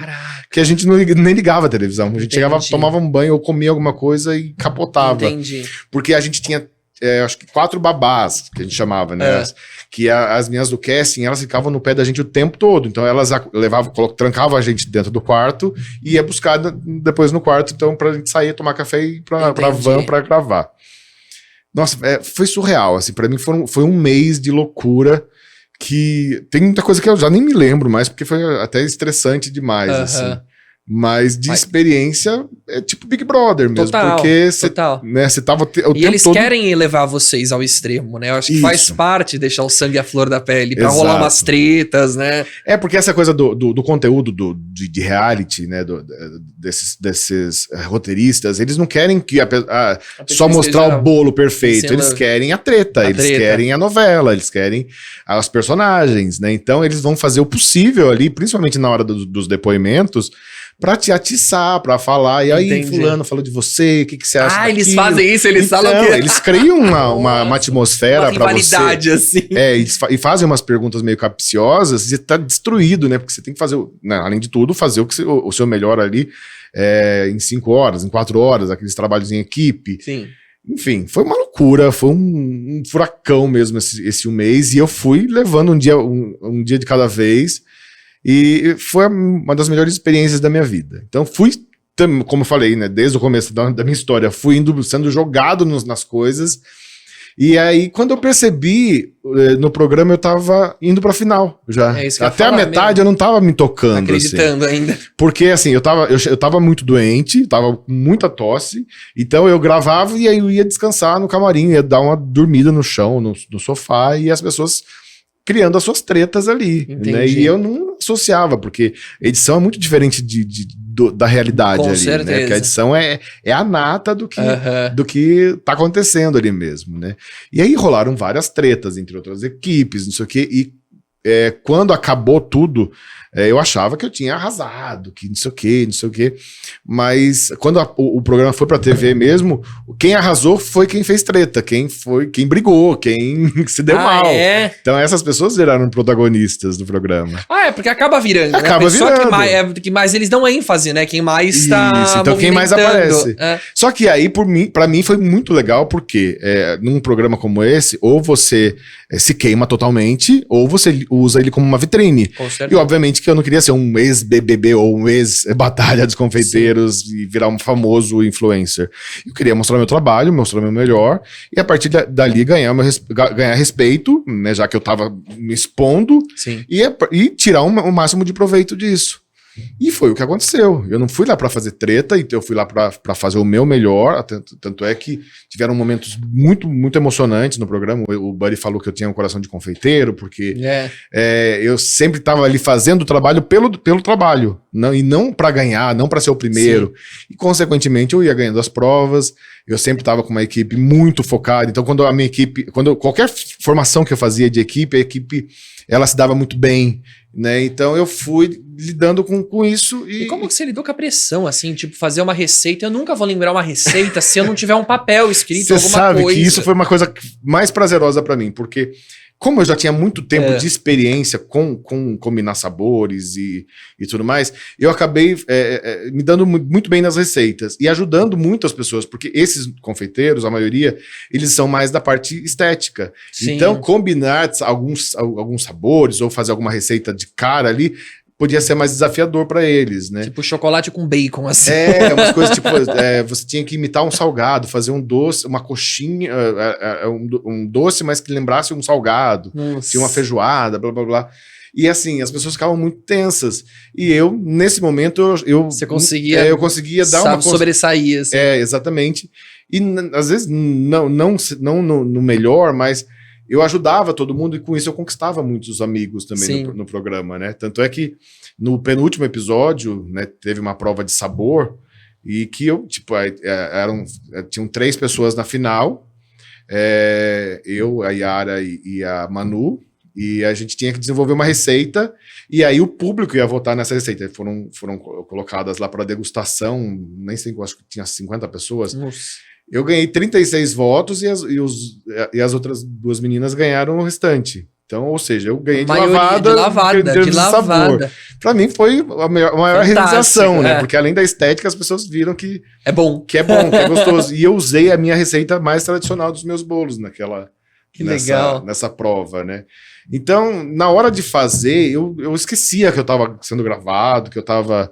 que a gente nem ligava a televisão. A gente chegava, tomava um banho ou comia alguma coisa e capotava. Entendi. Porque a gente tinha, acho que 4 babás, que a gente chamava, né? Que as minhas do casting, elas ficavam no pé da gente o tempo todo. Então elas trancavam a gente dentro do quarto e ia buscar depois no quarto, então pra gente sair, tomar café e ir pra van pra gravar. Nossa, foi surreal, assim, pra mim foi um mês de loucura, que tem muita coisa que eu já nem me lembro mais, porque foi até estressante demais, assim. Mas de experiência é tipo Big Brother mesmo. Total, porque você tava o tempo eles todo... querem levar vocês ao extremo, né? Eu acho que faz parte deixar o sangue à flor da pele, pra Exato. rolar umas tretas, né? Porque essa coisa do conteúdo de reality, né? Desses roteiristas, eles não querem que só mostrar o bolo perfeito. Eles querem a treta, querem a novela, eles querem os personagens, né? Então eles vão fazer o possível ali, principalmente na hora dos depoimentos, pra te atiçar, pra falar, e aí fulano falou de você, o que você acha daquilo? Eles fazem isso, eles falam que... Eles criam uma atmosfera pra você. Uma rivalidade, assim. E fazem umas perguntas meio capciosas, e tá destruído, né, porque você tem que fazer, né, além de tudo, fazer o seu melhor ali em 5 horas, em 4 horas, aqueles trabalhos em equipe. Sim. Enfim, foi uma loucura, foi um furacão mesmo esse um mês, e eu fui levando um dia de cada vez. E foi uma das melhores experiências da minha vida. Então fui, como eu falei, né, desde o começo da minha história, fui sendo jogado nas coisas. E aí, quando eu percebi, no programa eu tava indo pra final já. Até a metade mesmo. Eu não tava me tocando. Acreditando assim. Ainda. Porque assim, eu tava muito doente, tava com muita tosse. Então eu gravava e aí eu ia descansar no camarim, ia dar uma dormida no chão, no sofá, e as pessoas criando as suas tretas ali, né? E eu não associava, porque a edição é muito diferente da realidade. Com ali, certeza. Né? Porque a edição é a nata do que tá acontecendo ali mesmo, né? E aí rolaram várias tretas entre outras equipes, não sei o quê, e quando acabou tudo, eu achava que eu tinha arrasado, que não sei o quê, mas quando o programa foi pra TV mesmo, quem arrasou foi quem fez treta, quem brigou, quem se deu mal. Então essas pessoas viraram protagonistas do programa. Porque acaba virando, acaba né? virando. Que mais eles dão ênfase, né? Quem mais tá Isso, então quem mais aparece. Só que aí, pra mim, foi muito legal, porque num programa como esse, ou você se queima totalmente, ou você usa ele como uma vitrine. E obviamente que eu não queria ser um ex-BBB ou um ex-Batalha dos Confeiteiros e virar um famoso influencer. Eu queria mostrar meu trabalho, mostrar meu melhor, e a partir dali ganhar respeito, né, já que eu tava me expondo, e tirar o máximo de proveito disso. E foi o que aconteceu. Eu não fui lá pra fazer treta, então eu fui lá pra fazer o meu melhor. Tanto é que tiveram momentos muito, muito emocionantes no programa. O Buddy falou que eu tinha um coração de confeiteiro, porque eu sempre tava ali fazendo o trabalho pelo trabalho, e não pra ganhar, não pra ser o primeiro. E consequentemente eu ia ganhando as provas. Eu sempre tava com uma equipe muito focada. Então quando qualquer formação que eu fazia de equipe, a equipe ela se dava muito bem, né? Então eu fui lidando com isso. E como que você lidou com a pressão, assim, tipo, fazer uma receita? Eu nunca vou lembrar uma receita se eu não tiver um papel escrito, alguma coisa. Você sabe que isso foi uma coisa mais prazerosa pra mim, porque como eu já tinha muito tempo de experiência com combinar sabores e tudo mais, eu acabei me dando muito bem nas receitas e ajudando muito as pessoas, porque esses confeiteiros, a maioria, eles são mais da parte estética. Sim. Então, combinar alguns sabores ou fazer alguma receita de cara ali, podia ser mais desafiador para eles, né? Tipo chocolate com bacon, assim. Umas coisas tipo, você tinha que imitar um salgado, fazer um doce, uma coxinha, um doce, mas que lembrasse um salgado. Nossa. Tinha uma feijoada, blá, blá, blá. E assim, as pessoas ficavam muito tensas. E eu, nesse momento, Você conseguia... eu conseguia dar uma... sobressair, assim. Exatamente. E às vezes, não no melhor, mas... eu ajudava todo mundo e com isso eu conquistava muitos amigos também no programa, né? Tanto é que no penúltimo episódio, né, teve uma prova de sabor e que eu, tipo, tinham 3 pessoas na final, eu, a Yara e a Manu, e a gente tinha que desenvolver uma receita e aí o público ia votar nessa receita. Foram colocadas lá para degustação, nem sei, acho que tinha 50 pessoas. Nossa. Eu ganhei 36 votos e as outras 2 meninas ganharam o restante. Então, ou seja, eu ganhei de lavada. Pra mim foi a maior realização, né? Porque além da estética, as pessoas viram que é bom, que é gostoso. E eu usei a minha receita mais tradicional dos meus bolos nessa prova, né? Então, na hora de fazer, eu esquecia que eu estava sendo gravado, que eu tava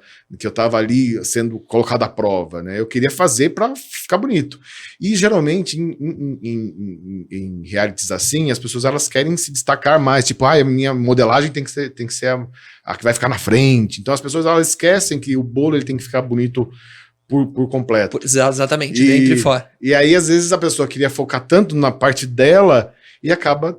ali sendo colocado à prova, né? Eu queria fazer para ficar bonito. E geralmente em realities assim, as pessoas elas querem se destacar mais, tipo, a minha modelagem tem que ser a que vai ficar na frente. Então as pessoas elas esquecem que o bolo ele tem que ficar bonito por completo. Exatamente, dentro e fora. E aí, às vezes, a pessoa queria focar tanto na parte dela e acaba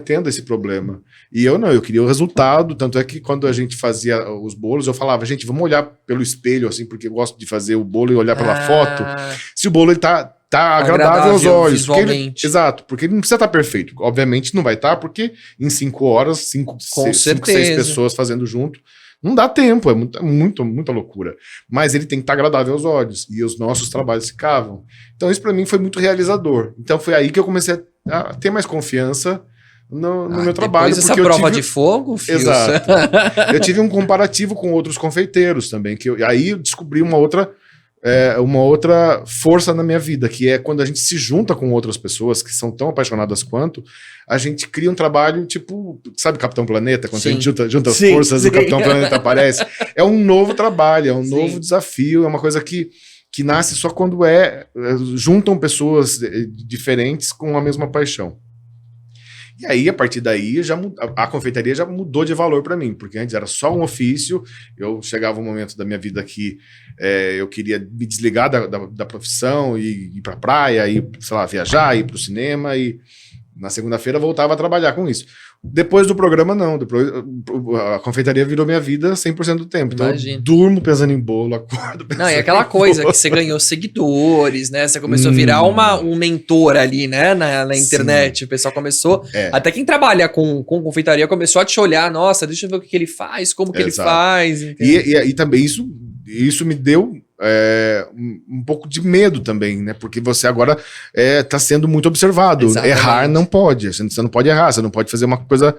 tendo esse problema. E eu queria o resultado, tanto é que quando a gente fazia os bolos, eu falava, gente, vamos olhar pelo espelho, assim, porque eu gosto de fazer o bolo e olhar pela foto, se o bolo ele tá agradável aos olhos. Visualmente. Exato, porque ele não precisa estar perfeito. Obviamente não vai estar, porque em 5 horas, 5, 6 pessoas fazendo junto, não dá tempo, é muita loucura. Mas ele tem que estar agradável aos olhos, e os nossos trabalhos ficavam. Então isso para mim foi muito realizador. Então foi aí que eu comecei a ter mais confiança no meu trabalho. Depois dessa prova de fogo, filho. Exato. Eu tive um comparativo com outros confeiteiros também, aí eu descobri uma outra força na minha vida, que é quando a gente se junta com outras pessoas que são tão apaixonadas quanto, a gente cria um trabalho tipo, sabe Capitão Planeta? Quando a gente junta as forças e o Capitão Planeta aparece. É um novo trabalho, é um novo desafio, é uma coisa que nasce só quando juntam pessoas diferentes com a mesma paixão. E aí, a partir daí, a confeitaria já mudou de valor para mim, porque antes era só um ofício, eu chegava um momento da minha vida que eu queria me desligar da profissão e ir pra praia, ir, sei lá, viajar, ir pro cinema, e na segunda-feira voltava a trabalhar com isso. Depois do programa, não. Depois, a confeitaria virou minha vida 100% do tempo. Então, eu durmo pensando em bolo, acordo pensando e aquela coisa que você ganhou seguidores, né? Você começou a virar um mentor ali, né? Na internet. Sim. O pessoal começou... Até quem trabalha com confeitaria começou a te olhar. Nossa, deixa eu ver o que ele faz, como que ele faz. E também isso me deu... um pouco de medo também, né? Porque você agora tá sendo muito observado. Exatamente. Errar não pode. Você não pode errar, você não pode fazer uma coisa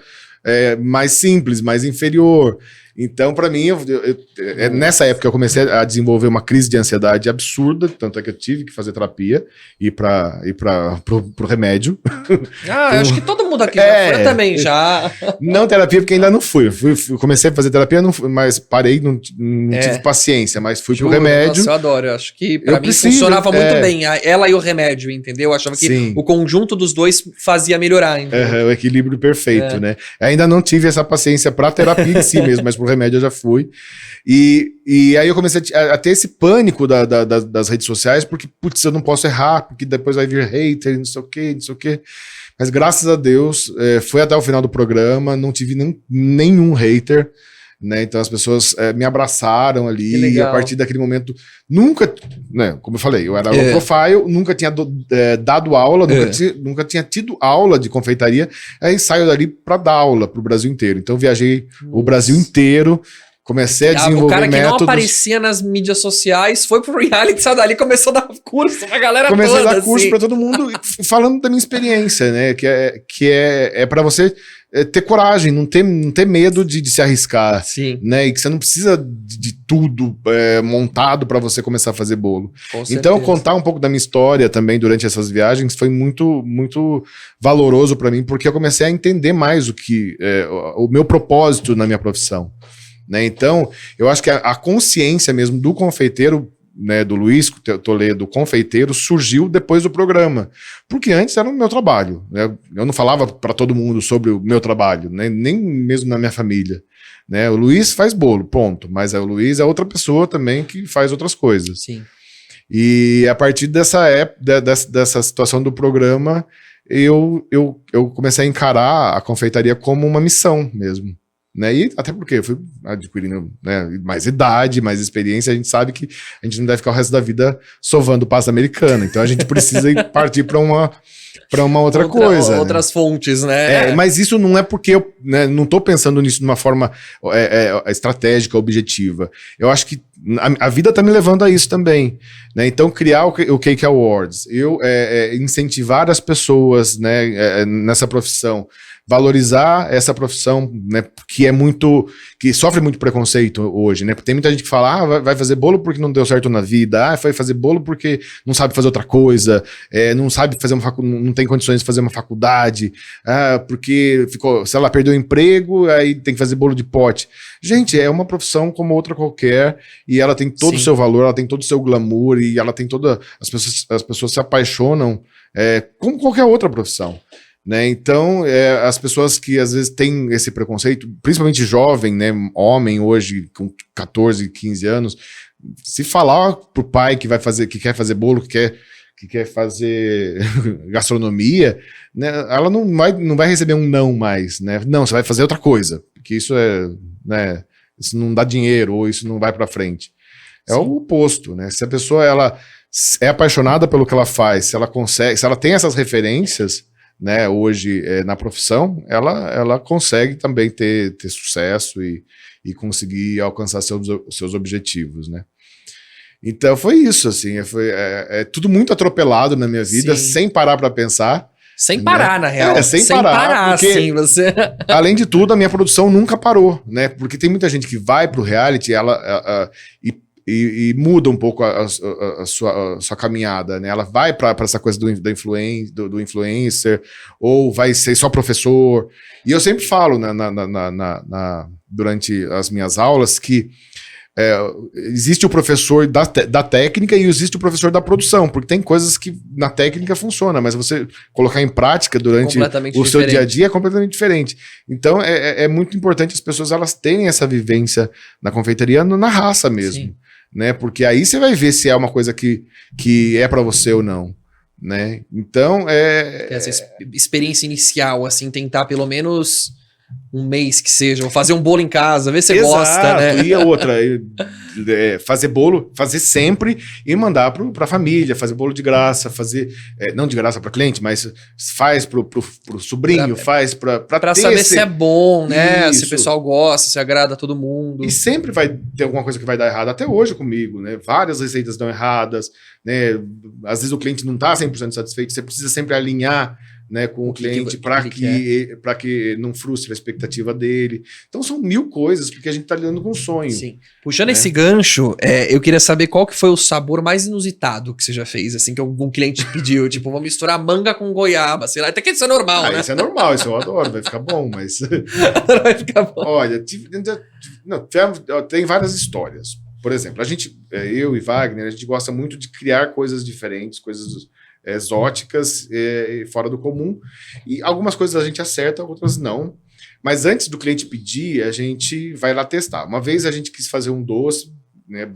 mais simples, mais inferior. Então, para mim, nessa época eu comecei a desenvolver uma crise de ansiedade absurda, tanto é que eu tive que fazer terapia e pro remédio. Eu acho que todo mundo aqui já foi também, já. Não terapia, porque ainda não fui. Comecei a fazer terapia, não fui, mas parei, não tive paciência, mas fui pro remédio. Nossa, eu adoro, eu acho que pra mim funcionava muito bem, ela e o remédio, entendeu? Eu achava que o conjunto dos dois fazia melhorar. O equilíbrio perfeito, né? Ainda não tive essa paciência pra terapia em si mesmo, mas pro remédio eu já fui. E aí eu comecei a ter esse pânico das redes sociais, porque, putz, eu não posso errar, porque depois vai vir hater, não sei o quê. Mas graças a Deus, foi até o final do programa, não tive nenhum hater, né? Então as pessoas me abraçaram ali, e a partir daquele momento, nunca, né, como eu falei, eu era low profile, nunca tinha dado aula, nunca tinha tido aula de confeitaria, aí saio dali para dar aula pro Brasil inteiro. Então viajei o Brasil inteiro, Comecei a O desenvolver cara que métodos. não aparecia nas mídias sociais foi pro reality, saiu dali e começou a dar curso pra galera Comecei toda. a dar curso assim. pra todo mundo, falando da minha experiência, né? Que é para você ter coragem, não ter medo de se arriscar, Sim, né? E que você não precisa de tudo montado para você começar a fazer bolo. com Então, certeza. contar um pouco da minha história também durante essas viagens foi muito, muito valoroso para mim, porque eu comecei a entender mais o meu propósito na minha profissão, né? Então, eu acho que a consciência mesmo do confeiteiro, né, do Luiz Toledo, confeiteiro, surgiu depois do programa, porque antes era o meu trabalho, né? Eu não falava para todo mundo sobre o meu trabalho, né? Nem mesmo na minha família, né? O Luiz faz bolo, ponto, mas o Luiz é outra pessoa também que faz outras coisas. Sim. E a partir dessa situação do programa, eu comecei a encarar a confeitaria como uma missão mesmo. Né? E até porque eu fui adquirindo, né, mais idade, mais experiência, a gente sabe que a gente não deve ficar o resto da vida sovando pasta americana, então a gente precisa partir para uma outra coisa. Outras fontes, né? Mas isso não é porque eu, né, não estou pensando nisso de uma forma estratégica, objetiva. Eu acho que a vida está me levando a isso também. Né? Então, criar o Cake Awards, incentivar as pessoas, né, nessa profissão, valorizar essa profissão, né, que sofre muito preconceito hoje, né? Porque tem muita gente que fala, vai fazer bolo porque não deu certo na vida, vai fazer bolo porque não sabe fazer outra coisa, não sabe fazer não tem condições de fazer uma faculdade, porque ficou, sei lá, perdeu o emprego, aí tem que fazer bolo de pote. Gente, é uma profissão como outra qualquer, e ela tem todo o seu valor, ela tem todo o seu glamour, e ela tem as pessoas se apaixonam como qualquer outra profissão. Né? Então, as pessoas que às vezes têm esse preconceito, principalmente jovem, né, homem hoje com 14, 15 anos, se falar pro pai que quer fazer bolo, que quer fazer gastronomia, né, ela não vai receber um não mais, né? Não, você vai fazer outra coisa, porque isso né, isso não dá dinheiro ou isso não vai para frente. É o oposto, né? Se a pessoa ela é apaixonada pelo que ela faz, se ela tem essas referências, né, hoje na profissão, ela consegue também ter sucesso e conseguir alcançar seus objetivos, né? Então foi isso, assim, é tudo muito atropelado na minha vida, sem parar para pensar. Sem parar, né? Na real. Sem parar, porque, assim, você... além de tudo, a minha produção nunca parou, né? Porque tem muita gente que vai pro reality e muda um pouco a sua caminhada, né? Ela vai para essa coisa do influencer, ou vai ser só professor. E eu sempre falo durante as minhas aulas que existe o professor da técnica e existe o professor da produção, porque tem coisas que na técnica funciona, mas você colocar em prática durante o seu dia a dia é completamente diferente. Então é muito importante as pessoas elas terem essa vivência na confeitaria na raça mesmo. Sim. Né? Porque aí você vai ver se é uma coisa que é para você ou não, né? Então essa experiência inicial, assim, tentar pelo menos um mês que seja, ou fazer um bolo em casa, ver se você gosta, né? E a outra, fazer bolo, fazer sempre e mandar pra família, fazer bolo de graça, fazer, não de graça para cliente, mas faz pro sobrinho, faz pra saber se é bom, né? Isso. Se o pessoal gosta, se agrada a todo mundo. E sempre vai ter alguma coisa que vai dar errado, até hoje comigo, né? Várias receitas dão erradas, né? Às vezes o cliente não tá 100% satisfeito, você precisa sempre alinhar, né, com o cliente para que não frustre a expectativa dele. Então são 1000 coisas, porque a gente tá lidando com um sonho. Sim. Puxando esse gancho, eu queria saber qual que foi o sabor mais inusitado que você já fez, assim, que algum cliente pediu, tipo, vou misturar manga com goiaba, sei lá, até que isso é normal, né? Isso é normal, isso eu adoro, vai ficar bom, mas... vai ficar bom. Olha, tem várias histórias. Por exemplo, eu e Wagner, a gente gosta muito de criar coisas diferentes, coisas exóticas e fora do comum, e algumas coisas a gente acerta, outras não, mas antes do cliente pedir, a gente vai lá testar. Uma vez a gente quis fazer um doce, né,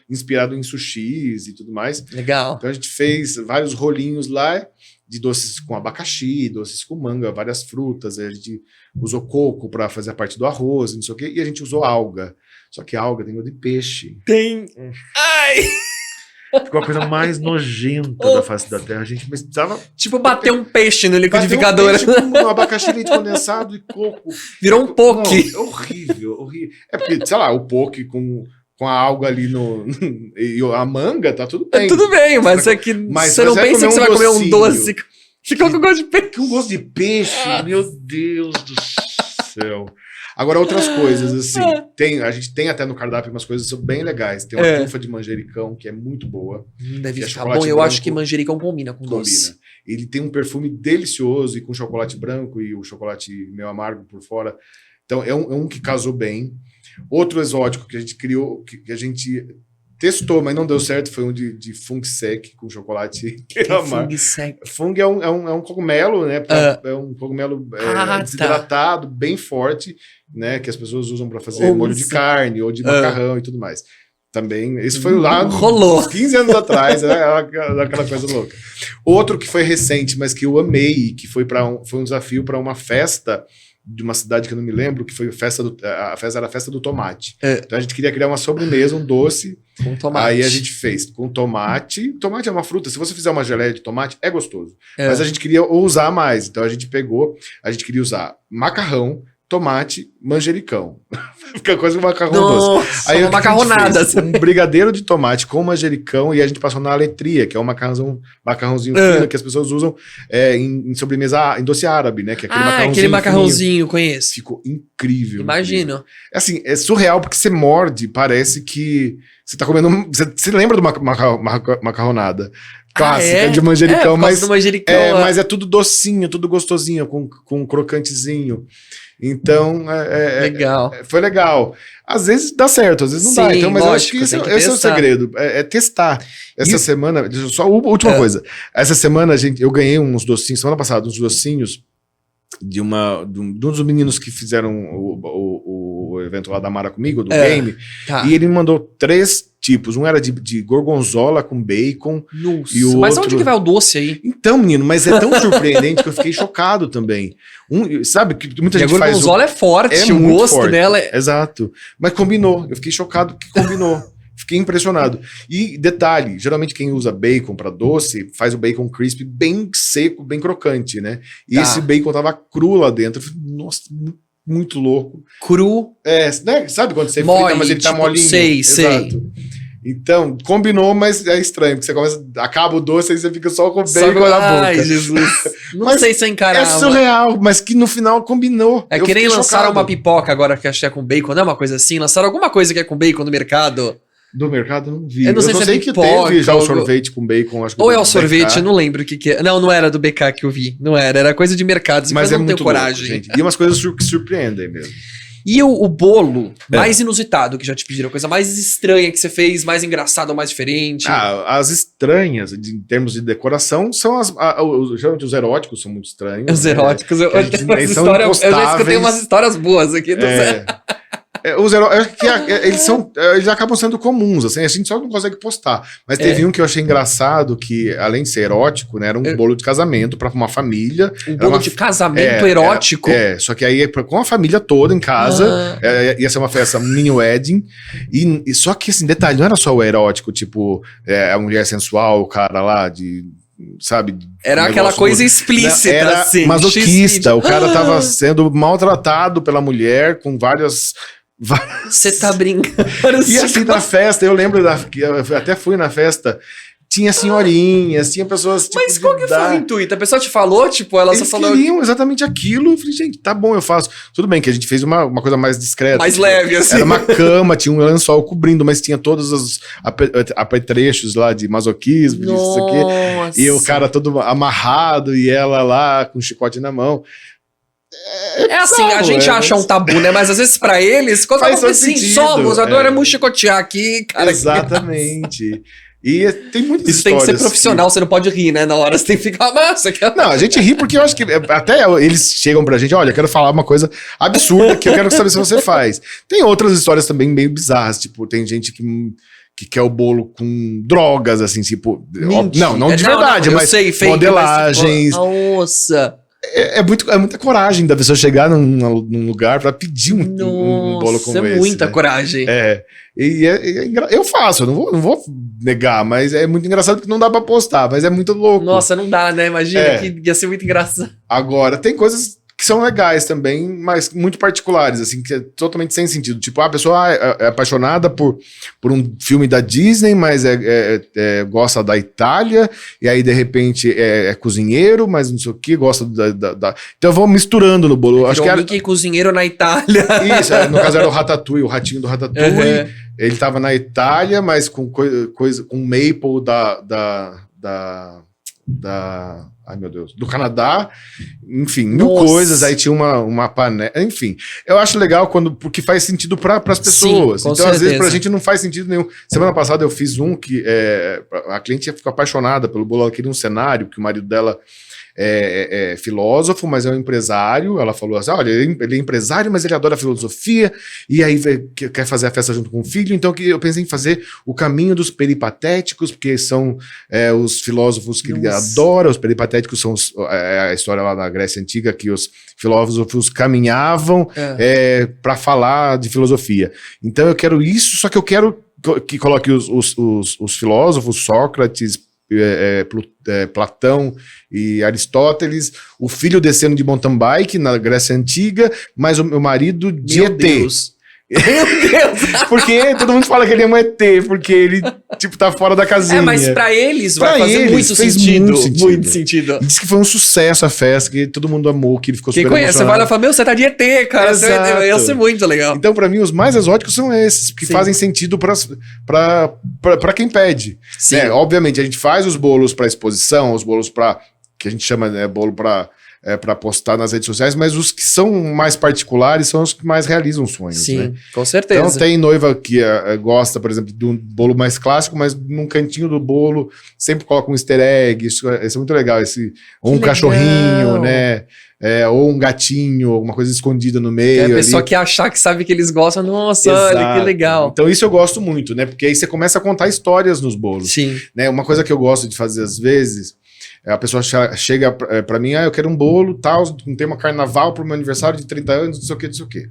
inspirado em sushis e tudo mais. Legal. Então a gente fez vários rolinhos lá de doces com abacaxi, doces com manga, várias frutas, a gente usou coco para fazer a parte do arroz, não sei o quê, e a gente usou alga. Só que a alga tem gosto de peixe. Ai! Ficou a coisa mais nojenta da face da Terra. A gente precisava Tipo, bater um peixe no bater liquidificador. um peixe com abacaxi, leite condensado e coco. Virou um poke. Não, é horrível, horrível. É porque, sei lá, o poke com a alga ali e a manga, tá tudo bem. Tudo bem, mas é que você não pensa que você vai comer um doce. Ficou com gosto de peixe. Com gosto de peixe, meu Deus do céu. Agora, outras coisas, assim, a gente tem até no cardápio umas coisas que são bem legais. Tem uma trufa de manjericão, que é muito boa. Deve que é ficar chocolate bom. Eu branco. acho que manjericão combina com doce. Ele tem um perfume delicioso e com chocolate branco e o chocolate meio amargo por fora. Então, é um que casou bem. Outro exótico que a gente criou, que a gente testou, mas não deu certo, foi um de fung sec com chocolate amargo. Fung sec. Fung é um cogumelo, né? É um cogumelo desidratado, bem forte, né? Que as pessoas usam para fazer molho de carne ou de macarrão e tudo mais. Também, isso foi lá uns 15 anos atrás, né? Aquela coisa louca. Outro que foi recente, mas que eu amei, que foi um desafio para uma festa de uma cidade que eu não me lembro, que foi a festa era a festa do tomate. Então a gente queria criar uma sobremesa, um doce. Com tomate. Aí a gente fez com tomate. Tomate é uma fruta. Se você fizer uma geleia de tomate, é gostoso. Mas a gente queria usar mais. Então a gente queria usar macarrão, tomate, manjericão. Fica coisa com macarrão doce. Aí uma macarronada. Um brigadeiro de tomate com manjericão e a gente passou na aletria, que é um macarrãozinho fino que as pessoas usam em sobremesa, em doce árabe, né? Que é aquele macarrãozinho, conheço. Ficou incrível. Imagino. Incrível. Assim, é surreal porque você morde, parece que você tá comendo... Você lembra do macarronada clássica de manjericão, mas é tudo docinho, tudo gostosinho, com crocantezinho. Então, legal. Foi legal. Às vezes dá certo, às vezes não dá. Então, mas lógico, eu acho que esse é o segredo. É testar. Essa semana, só a última coisa. Essa semana eu ganhei uns docinhos, semana passada, uns docinhos de um dos meninos que fizeram o evento lá da Mara comigo, do game. Tá. E ele me mandou 3 tipos. Um era de gorgonzola com bacon. Nossa, e o mas outro... onde que vai o doce aí? Então, menino, mas é tão surpreendente que eu fiquei chocado também. Sabe, que muita gente faz... A gorgonzola é forte, o gosto forte. Dela é... Exato. Mas combinou. Eu fiquei chocado que combinou. Fiquei impressionado. E detalhe, geralmente quem usa bacon para doce faz o bacon crispy bem seco, bem crocante, né? E esse bacon tava cru lá dentro. Eu falei, nossa, muito louco. Cru? Né? Sabe quando você frita, mas ele tá molinho? Sei. Então, combinou, mas é estranho, porque você acaba o doce e você fica só com o bacon na boca. Ai, Jesus. Não sei se eu encarava. É surreal, mas que no final combinou. É que nem lançaram uma pipoca agora que acho que é com bacon, não é uma coisa assim? Lançaram alguma coisa que é com bacon no mercado? Do mercado eu não vi. Eu não sei se é que pipoca, teve já o sorvete com bacon. Acho que ou é o sorvete, eu não lembro o que é. Não era do BK que eu vi. Não era coisa de mercado. Mas eu não muito tenho coragem. Louco, gente. E umas coisas que surpreendem mesmo. E o bolo mais inusitado que já te pediram? Coisa mais estranha que você fez, mais engraçada ou mais diferente? As estranhas, em termos de decoração, são geralmente os eróticos são muito estranhos. Os eróticos, eu já escutei umas histórias boas aqui. Os heróis, eles acabam sendo comuns, assim, a gente só não consegue postar. Mas teve um que eu achei engraçado, que além de ser erótico, né, era um bolo de casamento para uma família. Um bolo de casamento erótico? Só que aí com a família toda em casa, ia ser uma festa, um mini wedding. E só que, assim, detalhe, não era só o erótico, tipo, a mulher sensual, o cara lá sabe? Era aquela coisa explícita, era assim. Masoquista, o cara tava sendo maltratado pela mulher com várias... Você tá brincando. E assim, na festa, eu lembro que eu até fui na festa, tinha senhorinhas, tinha pessoas... Tipo, mas qual que foi o intuito? A pessoa te falou, tipo, ela eles só falou... queriam exatamente aquilo, eu falei, gente, tá bom, eu faço. Tudo bem que a gente fez uma coisa mais discreta. Mais leve, assim. Era uma cama, tinha um lençol cobrindo, mas tinha todos os apetrechos lá de masoquismo, disso aqui. E o cara todo amarrado, e ela lá com um chicote na mão. Assim, a gente acha um tabu, né? Mas às vezes pra eles, quando faz assim, somos, adoramos chicotear aqui, cara. Exatamente. E tem muitas isso histórias. Isso tem que ser profissional, você não pode rir, né? Na hora você tem que ficar massa. Não, a gente ri porque eu acho que até eles chegam pra gente, olha, eu quero falar uma coisa absurda que eu quero saber se você faz. Tem outras histórias também meio bizarras, tipo, tem gente que quer o bolo com drogas, assim, tipo... Não de verdade, mas sei, modelagens. Nossa... É muita coragem da pessoa chegar num lugar pra pedir um bolo como esse. É muita né? coragem. Eu faço, eu não vou negar, mas é muito engraçado porque não dá pra postar, mas é muito louco. Nossa, não dá, né? Imagina que ia ser muito engraçado. Agora, tem coisas que são legais também, mas muito particulares, assim, que é totalmente sem sentido. Tipo, a pessoa é apaixonada por um filme da Disney, mas gosta da Itália, e aí, de repente, é cozinheiro, mas não sei o que, gosta da... Então, vão misturando no bolo. Acho que era... Mickey cozinheiro na Itália. Isso, no caso era o Ratatouille, o ratinho do Ratatouille. Uhum. Ele tava na Itália, mas com coisa com maple ai meu Deus, do Canadá, enfim, mil coisas, aí tinha uma panela, enfim, eu acho legal porque faz sentido para as pessoas. Sim, então às vezes pra gente não faz sentido nenhum. Semana passada eu fiz um que a cliente ficou apaixonada pelo bolo, ela queria um cenário que o marido dela é filósofo, mas é um empresário. Ela falou assim, olha, ele é empresário, mas ele adora filosofia, e aí quer fazer a festa junto com o filho, então eu pensei em fazer o caminho dos peripatéticos, porque são os filósofos que ele adora. Os peripatéticos são a história lá da Grécia Antiga, que os filósofos caminhavam para falar de filosofia. Então eu quero isso, só que eu quero que coloque os filósofos, Sócrates, Platão e Aristóteles, o filho descendo de mountain bike na Grécia Antiga, mas o meu marido de ET. Deus. Meu Deus! Porque todo mundo fala que ele é um ET, porque ele, tipo, tá fora da casinha. Mas pra eles vai fazer muito sentido. Muito sentido. Diz que foi um sucesso a festa, que todo mundo amou, que ele ficou super emocionado. Quem conhece, você vai lá e fala, meu, você tá de ET, cara. Ia ser muito legal. Então, pra mim, os mais exóticos são esses, que fazem sentido pra quem pede. Sim. Obviamente, a gente faz os bolos pra exposição, os bolos que a gente chama de bolo pra postar nas redes sociais, mas os que são mais particulares são os que mais realizam sonhos. Sim, né? Com certeza. Então tem noiva que gosta, por exemplo, de um bolo mais clássico, mas num cantinho do bolo sempre coloca um easter egg. Isso é muito legal. Ou um cachorrinho, né? Ou um gatinho, alguma coisa escondida no meio. A pessoa que achar que sabe que eles gostam, nossa, olha que legal. Então isso eu gosto muito, né? Porque aí você começa a contar histórias nos bolos. Sim. Né? Uma coisa que eu gosto de fazer às vezes, a pessoa chega pra mim, eu quero um bolo, tal, um tema carnaval pro meu aniversário de 30 anos, não sei o que.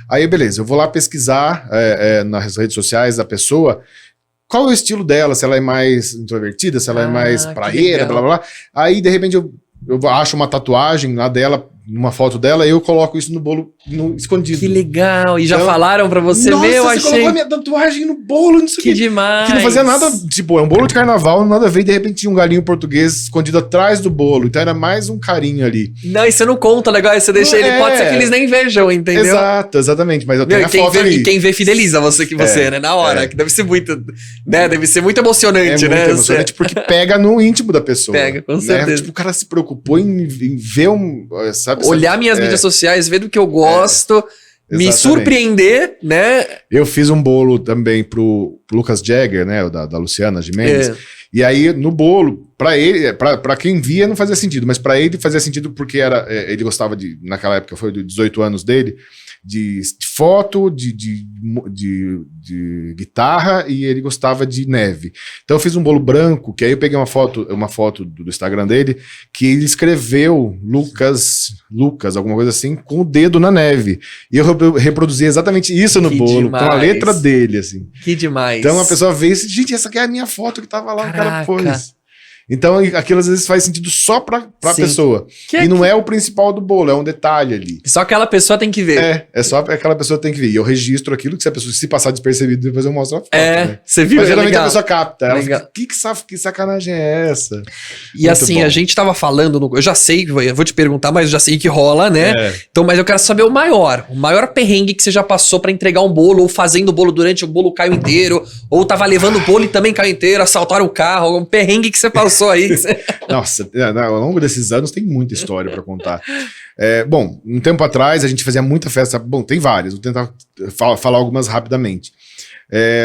Aí, beleza, eu vou lá pesquisar nas redes sociais da pessoa, qual é o estilo dela, se ela é mais introvertida, se ela é mais praieira, blá, blá, blá. Aí, de repente, eu acho uma tatuagem lá dela, numa foto dela, e eu coloco isso no bolo escondido. Que legal! E já falaram pra você, nossa, você achei... colocou a minha tatuagem no bolo, não sei o que demais! Que não fazia nada, tipo, é um bolo de carnaval, nada a ver, e de repente tinha um galinho português escondido atrás do bolo, então era mais um carinho ali. Não, e você não conta, legal, aí você deixa ele, pode ser que eles nem vejam, entendeu? Exato, exatamente, mas eu tenho a foto ali. E quem vê fideliza você, né, na hora, que deve ser muito, né, deve ser muito emocionante, né? Muito emocionante, porque pega no íntimo da pessoa. Pega, com certeza. Né? Tipo, o cara se preocupou em ver olhar minhas mídias sociais, ver do que eu gosto, me surpreender, né? Eu fiz um bolo também pro Lucas Jagger, né? Da Luciana Gimenez. E aí, no bolo, pra ele, pra quem via não fazia sentido, mas pra ele fazia sentido porque ele gostava naquela época, foi de 18 anos dele, de foto, de guitarra, e ele gostava de neve. Então eu fiz um bolo branco, que aí eu peguei uma foto do Instagram dele, que ele escreveu Lucas, alguma coisa assim, com o dedo na neve. E eu reproduzi exatamente isso no bolo, com a letra dele, assim. Que demais. Então a pessoa vê e diz, gente, essa aqui é a minha foto que tava lá, o cara pôs. Então aquilo às vezes faz sentido só pra pessoa. E não é o principal do bolo, é um detalhe ali. Só aquela pessoa tem que ver. É só aquela pessoa tem que ver. E eu registro aquilo que se a pessoa se passar despercebido, depois eu mostro a foto. Né? Você viu? Mas geralmente a pessoa capta. Ela fica, que sacanagem é essa? E muito assim, bom. A gente tava falando, eu já sei, eu vou te perguntar, mas eu já sei que rola, né? Então, mas eu quero saber o maior perrengue que você já passou pra entregar um bolo, ou fazendo o bolo durante o bolo caiu inteiro, ou tava levando o bolo e também caiu inteiro, assaltaram o carro, algum perrengue que você passou aí. Nossa, ao longo desses anos tem muita história pra contar. Bom, um tempo atrás a gente fazia muita festa. Bom, tem várias, vou tentar falar algumas rapidamente.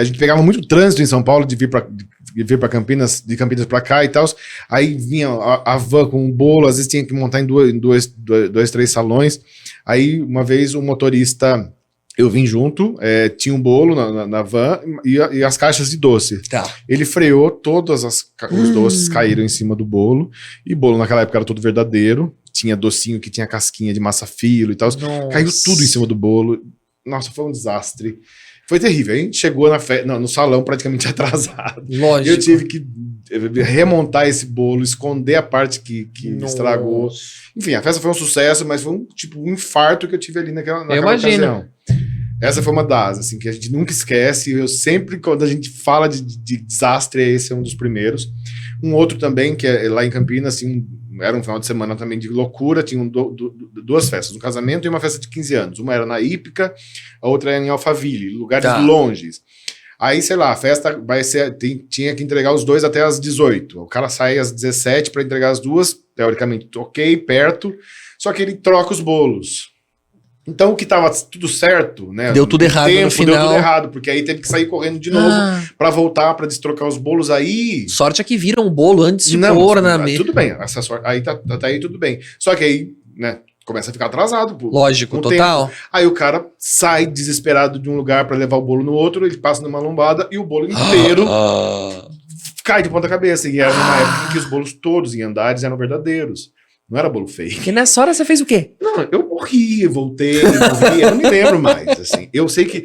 A gente pegava muito trânsito em São Paulo de vir para Campinas, de Campinas para cá e tal. Aí vinha a van com um bolo, às vezes tinha que montar em dois, 3 salões. Aí uma vez o motorista, eu vim junto, tinha um bolo na van e as caixas de doce. Tá. Ele freou, todos os doces caíram em cima do bolo. E bolo naquela época era todo verdadeiro. tinha docinho, que tinha casquinha de massa filo e tal. Caiu tudo em cima do bolo. Nossa, foi um desastre. Foi terrível. A gente chegou no salão praticamente atrasado. Lógico. Eu tive que remontar esse bolo, esconder a parte que estragou. Enfim, a festa foi um sucesso, mas foi um infarto que eu tive ali naquela ocasião. Essa foi uma das, assim, que a gente nunca esquece. Eu sempre, quando a gente fala de desastre, esse é um dos primeiros. Um outro também, que é lá em Campinas, assim, era um final de semana também de loucura, tinham duas festas, um casamento e uma festa de 15 anos. Uma era na Hípica, a outra era em Alphaville, lugares longes. Aí, sei lá, a festa tinha que entregar os dois até às 18. O cara sai às 17 para entregar as duas, teoricamente ok, perto, só que ele troca os bolos. Então, o que tava tudo certo, né? Deu tudo errado no final. Deu tudo errado, porque aí teve que sair correndo de novo pra voltar, pra destrocar os bolos aí. Sorte é que viram o bolo antes de pôr na mesa. Tudo bem, essa sorte, aí tá aí tudo bem. Só que aí, né, começa a ficar atrasado. Lógico, total. Tempo. Aí o cara sai desesperado de um lugar pra levar o bolo no outro, ele passa numa lombada e o bolo inteiro cai de ponta cabeça. E era numa época em que os bolos todos em andares eram verdadeiros. Não era bolo fake. E nessa hora você fez o quê? Não, eu morri, voltei, eu não me lembro mais, assim. Eu sei que...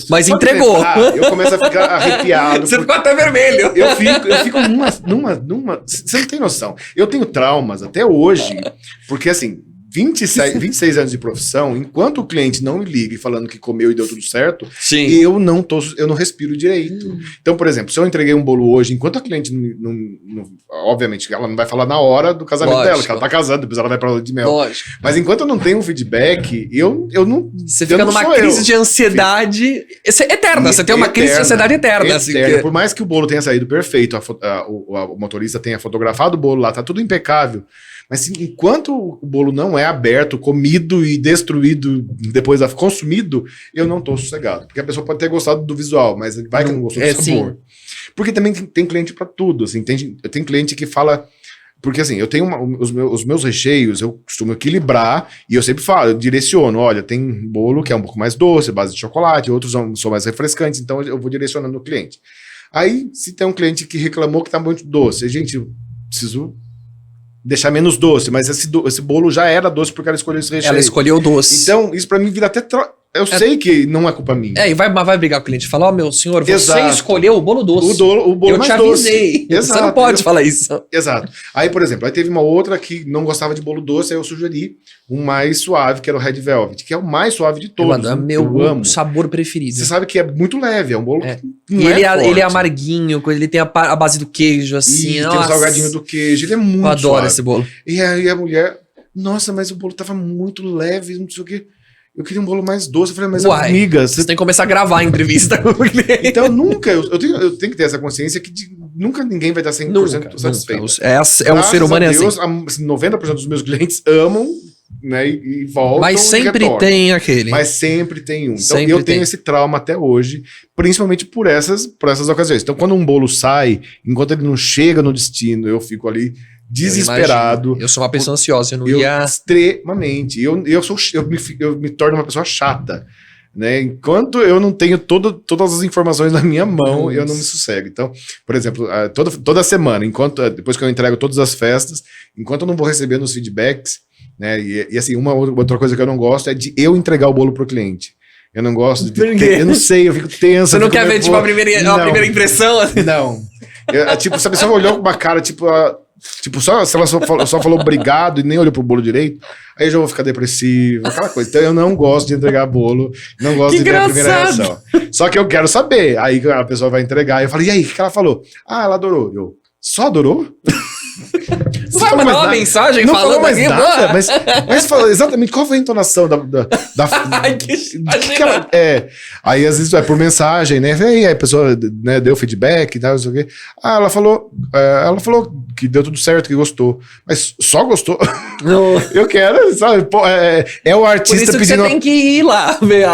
Mas entregou. Eu começo a ficar arrepiado. Você ficou até vermelho. Eu fico numa... Você não tem noção. Eu tenho traumas até hoje, porque assim... 26 anos de profissão, enquanto o cliente não me liga falando que comeu e deu tudo certo, sim, eu não respiro direito. Então, por exemplo, se eu entreguei um bolo hoje, enquanto a cliente não obviamente, ela não vai falar na hora do casamento dela, que ela tá casando, depois ela vai pra lua de mel. Lógico. Mas enquanto eu não tenho um feedback, eu não... Você fica numa crise de ansiedade eterna, você tem uma crise de ansiedade eterna. Assim, Por mais que o bolo tenha saído perfeito, o motorista tenha fotografado o bolo lá, tá tudo impecável, mas enquanto o bolo não é aberto, comido e destruído, depois consumido, eu não tô sossegado. Porque a pessoa pode ter gostado do visual, mas vai que não gostou do sabor. Sim. Porque também tem cliente para tudo. Assim, tem cliente que fala... Porque assim, eu tenho os meus recheios, eu costumo equilibrar e eu sempre falo, eu direciono, olha, tem bolo que é um pouco mais doce, base de chocolate, outros são mais refrescantes, então eu vou direcionando o cliente. Aí, se tem um cliente que reclamou que tá muito doce, gente, eu preciso... deixar menos doce, mas esse bolo já era doce porque ela escolheu esse recheio. Ela escolheu doce. Então, isso pra mim vira até... Eu sei que não é culpa minha. E vai brigar com o cliente. Fala, meu senhor, você escolheu o bolo doce. O bolo mais doce. Eu te avisei. Exato. Você não pode falar isso. Exato. Aí, por exemplo, aí teve uma outra que não gostava de bolo doce, aí eu sugeri um mais suave, que era o Red Velvet, que é o mais suave de todos. É meu amo. Sabor preferido. Você sabe que é muito leve, é um bolo que não e ele é amarguinho, ele tem a base do queijo, assim. Tem o salgadinho do queijo, ele é muito suave. Eu adoro esse bolo. E aí a mulher, nossa, mas o bolo tava muito leve, não sei o quê. Eu queria um bolo mais doce. Eu falei, mas amiga... Você tem que começar a gravar a entrevista com o cliente. Então, nunca... Eu tenho que ter essa consciência que nunca ninguém vai estar 100% satisfeito. O ser humano Deus, é assim. 90% dos meus clientes amam, né, e voltam. Mas sempre tem aquele. Mas sempre tem um. Então, eu tenho esse trauma até hoje, principalmente por essas ocasiões. Então, quando um bolo sai, enquanto ele não chega no destino, eu fico ali... desesperado. Eu sou uma pessoa ansiosa, eu não ia... Extremamente. Eu me torno uma pessoa chata, né? Enquanto eu não tenho todas as informações na minha mão, eu não me sossego. Então, por exemplo, toda semana, depois que eu entrego todas as festas, enquanto eu não vou recebendo os feedbacks, né? E assim, uma outra coisa que eu não gosto é de eu entregar o bolo pro cliente. Eu não gosto de... Eu não sei, eu fico tenso. Você não quer ver, tipo, a primeira impressão? Não. Tipo, se a pessoa olhou com uma cara, tipo, se ela só falou obrigado e nem olhou pro bolo direito, aí eu já vou ficar depressivo, aquela coisa. Então eu não gosto de entregar bolo, não gosto de ver a primeira reação. Só que eu quero saber. Aí a pessoa vai entregar, e eu falo, e aí, o que ela falou? Ah, ela adorou. Eu, só adorou? Não vai mandar uma mensagem não falando mais nada, mas falou exatamente qual foi a entonação da Ai, que ela, aí às vezes é por mensagem, né? E aí a pessoa, né, deu feedback e tal, não sei o quê. Ah, ela falou que deu tudo certo, que gostou. Mas só gostou? Não. Eu quero, sabe? Pô, é o artista por isso pedindo... que você tem que ir lá ver.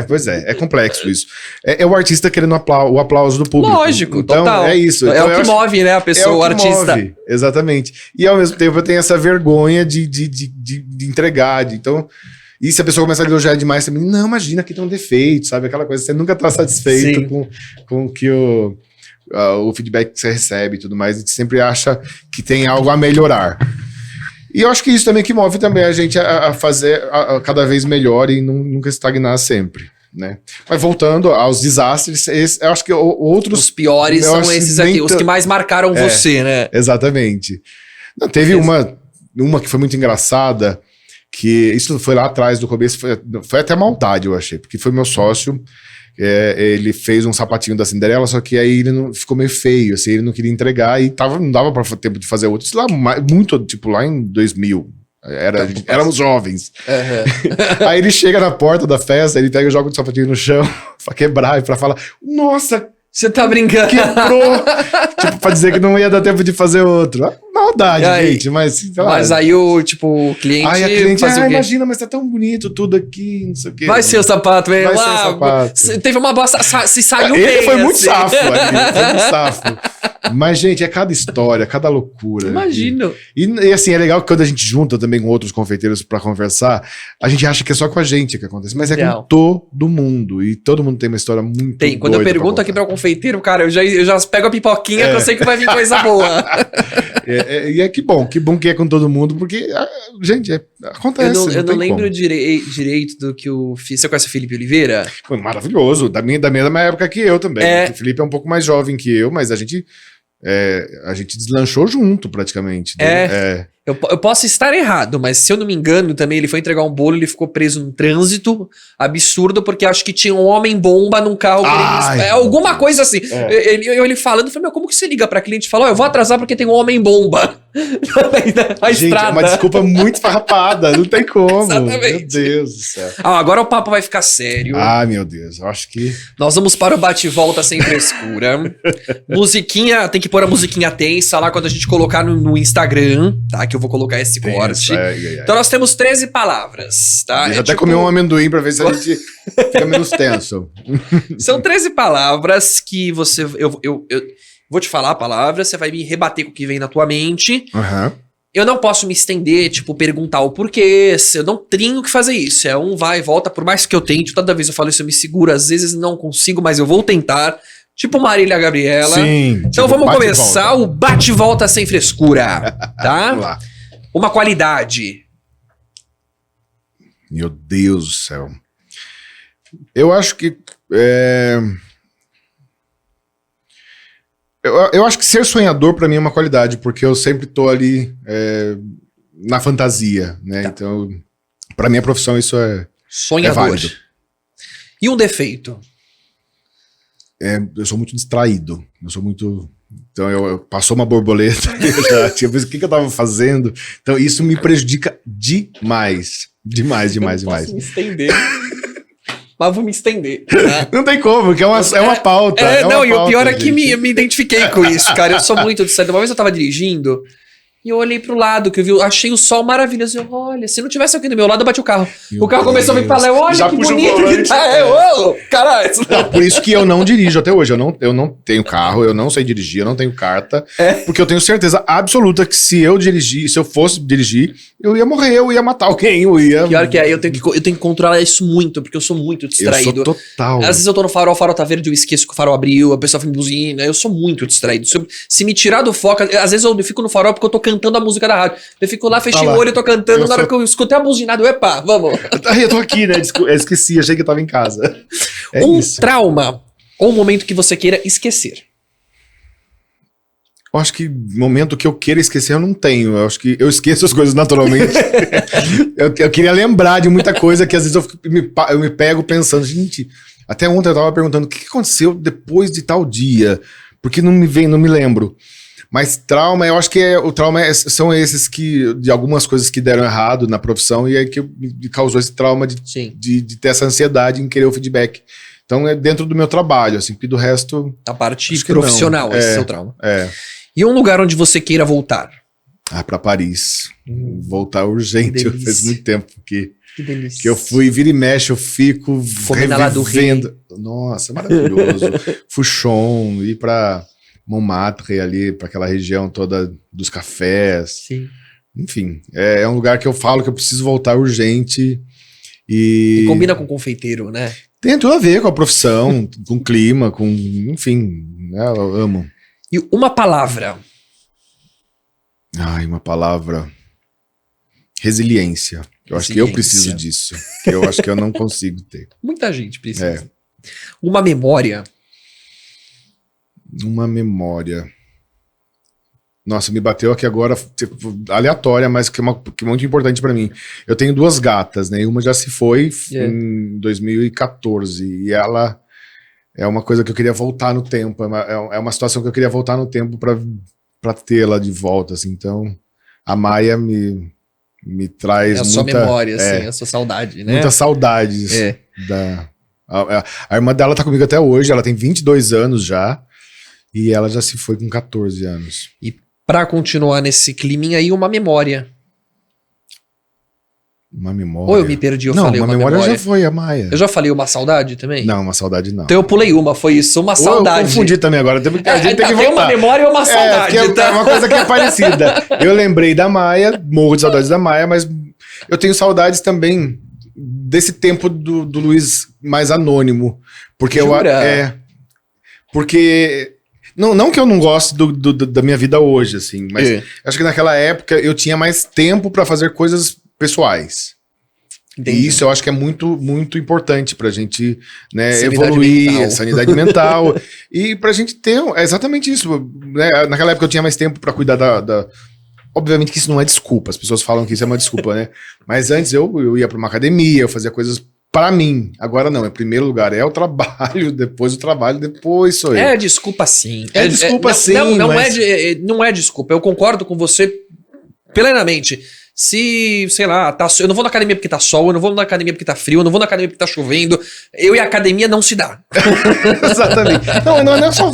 Pois é complexo isso. É o artista querendo o aplauso do público. Lógico, então, total. É isso. É então, o que move, né, a pessoa, o artista. Move, exatamente. E ao mesmo tempo eu tenho essa vergonha de entregar. Então, e se a pessoa começa a elogiar demais, você me não, imagina que tem um defeito, sabe? Aquela coisa, você nunca tá satisfeito com que o feedback que você recebe e tudo mais, e sempre acha que tem algo a melhorar. E eu acho que isso também que move também a gente a fazer cada vez melhor e nunca estagnar sempre, né? Mas voltando aos desastres, eu acho que outros... Os piores são esses aqui, os que mais marcaram você, né? Exatamente. Não, teve uma que foi muito engraçada, que isso foi lá atrás, do começo, foi até maldade, eu achei, porque foi meu sócio, ele fez um sapatinho da Cinderela, só que aí ele ficou meio feio, assim, ele não queria entregar e não dava para tempo de fazer outro. Isso lá, muito, tipo, lá em 2000, éramos jovens. Uhum. Aí ele chega na porta da festa, ele pega e joga o sapatinho no chão pra quebrar e pra falar, nossa, você tá brincando. Quebrou. Tipo, pra dizer que não ia dar tempo de fazer outro. Maldade, aí, gente, mas... Mas aí o cliente... Aí a cliente, imagina, mas tá tão bonito tudo aqui, não sei o quê. Vai ser o sapato, velho. Vai ser o sapato. Teve uma bosta, se saiu bem. Ele foi muito safo ali, foi muito safo. Mas, gente, é cada história, cada loucura. Imagino. E assim, é legal que quando a gente junta também com outros confeiteiros pra conversar, a gente acha que é só com a gente que acontece, mas é com todo mundo. E todo mundo tem uma história muito doida. Quando eu pergunto aqui pra um confeiteiro, cara, eu já pego a pipoquinha que eu sei que vai vir coisa boa. E que bom que é com todo mundo, porque, gente, acontece. Eu não lembro direito do que eu fiz. Você conhece o Felipe Oliveira? Foi maravilhoso, da mesma época que eu também. O Felipe é um pouco mais jovem que eu, mas a gente deslanchou junto, praticamente. Eu posso estar errado, mas se eu não me engano também, ele foi entregar um bolo, ele ficou preso num trânsito absurdo, porque acho que tinha um homem-bomba num carro. Alguma coisa assim. Ele falando, eu falei, como que você liga pra cliente e fala, eu vou atrasar porque tem um homem-bomba na gente, estrada. É uma desculpa muito farrapada, não tem como. Exatamente. Meu Deus do céu. Agora o papo vai ficar sério. Meu Deus, eu acho que... Nós vamos para o bate-volta sem frescura. Musiquinha, tem que pôr a musiquinha tensa lá quando a gente colocar no Instagram, tá? Que eu vou colocar esse corte. Então nós temos 13 palavras, tá? Deixa eu até comer um amendoim pra ver se a gente fica menos tenso. São 13 palavras que eu vou te falar a palavra, você vai me rebater com o que vem na tua mente. Uhum. Eu não posso me estender, perguntar o porquê, eu não tenho que fazer isso. É um vai e volta, por mais que eu tente, toda vez eu falo isso, eu me seguro, às vezes não consigo, mas eu vou tentar. Tipo Marília Gabriela. Sim. Então vamos começar o bate-volta sem frescura, tá? Vamos lá. Uma qualidade. Meu Deus do céu. Eu acho que... Eu acho que ser sonhador pra mim é uma qualidade, porque eu sempre tô ali na fantasia, né? Tá. Então, pra minha profissão isso é sonhador. É válido. E um defeito? Eu sou muito distraído. Eu sou muito... Então, eu passou uma borboleta, eu já tinha visto o que eu tava fazendo. Então, isso me prejudica demais. Demais. Não posso me estender. Mas vou me estender. Né? Não tem como, porque é uma pauta. E o pior é que me identifiquei com isso, cara. Eu sou muito distraído. Uma vez eu tava dirigindo e eu olhei pro lado, que eu vi, achei o sol maravilhoso. Eu, olha, se não tivesse alguém do meu lado, eu bati o carro. O carro começou a vir pra lá, olha já que bonito que tá. Caralho. Por isso que eu não dirijo até hoje. Eu não tenho carro, eu não sei dirigir, eu não tenho carta. Porque eu tenho certeza absoluta que se eu fosse dirigir, eu ia morrer, eu ia matar alguém, Pior que eu tenho que controlar isso muito, porque eu sou muito distraído. Eu sou total. Às vezes eu tô no farol, o farol tá verde, eu esqueço que o farol abriu, a pessoa me buzina, eu sou muito distraído. Se me tirar do foco, às vezes eu fico no farol porque eu tô cantando a música da rádio. Eu fico lá, fechei o olho, eu tô cantando, na hora que eu escutei a buzinada, epa, vamos. Eu tô aqui, né? Eu esqueci, achei que eu tava em casa. Isso. Trauma ou um momento que você queira esquecer? Eu acho que momento que eu queira esquecer eu não tenho. Eu acho que eu esqueço as coisas naturalmente. eu queria lembrar de muita coisa que às vezes eu me pego pensando, gente, até ontem eu tava perguntando o que aconteceu depois de tal dia, porque não me lembro. Mas trauma, eu acho que o trauma são esses de algumas coisas que deram errado na profissão e aí que me causou esse trauma de ter essa ansiedade em querer o feedback. Então é dentro do meu trabalho, assim, porque do resto... A parte profissional, esse é o seu trauma. É. E um lugar onde você queira voltar? Pra Paris. Voltar urgente, faz muito tempo que delícia. Que eu fui, vira e mexe, eu fico revivendo. Nossa, maravilhoso. Fuchon, ir pra Montmartre ali, pra aquela região toda dos cafés. Sim. Enfim, é um lugar que eu falo que eu preciso voltar urgente. E combina com confeiteiro, né? Tem tudo a ver com a profissão, com o clima, com... Enfim, né, eu amo. E uma palavra? Ai, uma palavra... Resiliência. Eu acho que eu preciso disso. Que eu acho que eu não consigo ter. Muita gente precisa. Uma memória. Uma memória. Nossa, me bateu aqui agora, tipo, aleatória, mas que é muito importante pra mim. Eu tenho 2 gatas, né? Uma já se foi em 2014. E ela é uma coisa que eu queria voltar no tempo. É uma situação que eu queria voltar no tempo pra tê-la de volta, assim. Então, a Maia me traz a sua memória, assim, a sua saudade, né? Muitas saudades. A irmã dela tá comigo até hoje, ela tem 22 anos já. E ela já se foi com 14 anos. E pra continuar nesse climinha aí, uma memória. Uma memória? Ou eu me perdi, eu falei uma memória. Já foi, a Maia. Eu já falei uma saudade também? Não, uma saudade não. Então eu pulei uma, foi isso, uma saudade. Eu confundi também agora, a gente tem que voltar. Uma memória e uma saudade. É uma coisa que é parecida. Eu lembrei da Maia, morro de saudades da Maia, mas eu tenho saudades também desse tempo do Luiz mais anônimo. Porque porque... Não que eu não goste da minha vida hoje, assim, mas acho que naquela época eu tinha mais tempo pra fazer coisas pessoais. Entendi. E isso eu acho que é muito, muito importante pra gente, né, evoluir, sanidade mental. E pra gente ter, exatamente isso, né? Naquela época eu tinha mais tempo pra cuidar Obviamente que isso não é desculpa, as pessoas falam que isso é uma desculpa, né? Mas antes eu ia pra uma academia, eu fazia coisas para mim. Agora não, em primeiro lugar é o trabalho, depois o trabalho, depois sou eu. É desculpa sim. Desculpa sim. Não é desculpa, eu concordo com você plenamente. Se, sei lá, eu não vou na academia porque tá sol, eu não vou na academia porque tá frio, eu não vou na academia porque tá chovendo, eu e a academia não se dá. Exatamente. Não é só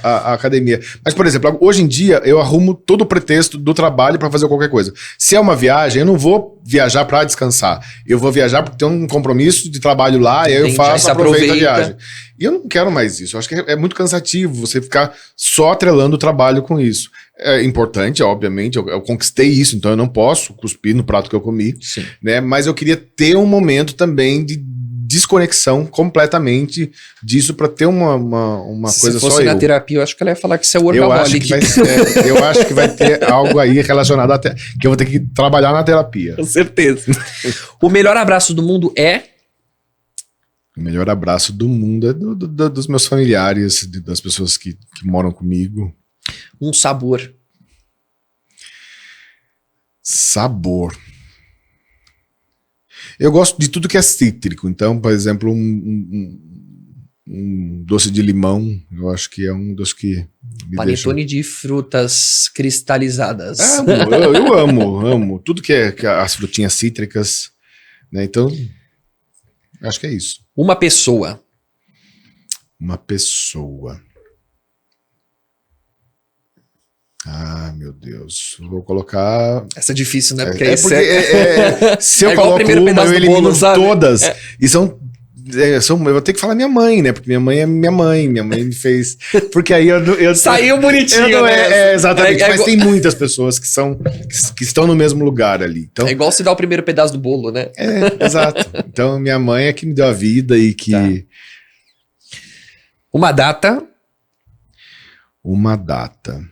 a academia. Mas, por exemplo, hoje em dia eu arrumo todo o pretexto do trabalho pra fazer qualquer coisa. Se é uma viagem, eu não vou viajar pra descansar. Eu vou viajar porque tem um compromisso de trabalho lá, e aí eu faço, aproveito a viagem. E eu não quero mais isso. Eu acho que é muito cansativo você ficar só atrelando o trabalho com isso. É importante, obviamente, eu conquistei isso, então eu não posso cuspir no prato que eu comi, né? Mas eu queria ter um momento também de desconexão completamente disso pra ter uma coisa só eu. Se fosse na terapia, eu acho que ela ia falar que isso é workaholic. Eu acho que vai ter algo aí relacionado até que eu vou ter que trabalhar na terapia. Com certeza. O melhor abraço do mundo é... O melhor abraço do mundo é dos meus familiares, das pessoas que moram comigo. Um sabor. Sabor. Eu gosto de tudo que é cítrico. Então, por exemplo, um doce de limão, eu acho que é um dos que me Panetone de frutas cristalizadas. Eu amo. Tudo que é as frutinhas cítricas, né? Então, acho que é isso. Uma pessoa. Uma pessoa. Ah, meu Deus. Vou colocar... Essa é difícil, né? Porque se eu coloco uma, eu elimino todas. E são... eu vou ter que falar minha mãe, né? Porque minha mãe é minha mãe me fez... Porque aí eu saiu bonitinho, né? Exatamente. Mas tem muitas pessoas que estão no mesmo lugar ali. Então, é igual se dar o primeiro pedaço do bolo, né? Exato. Então, minha mãe é que me deu a vida e que... Tá. Uma data. Uma data.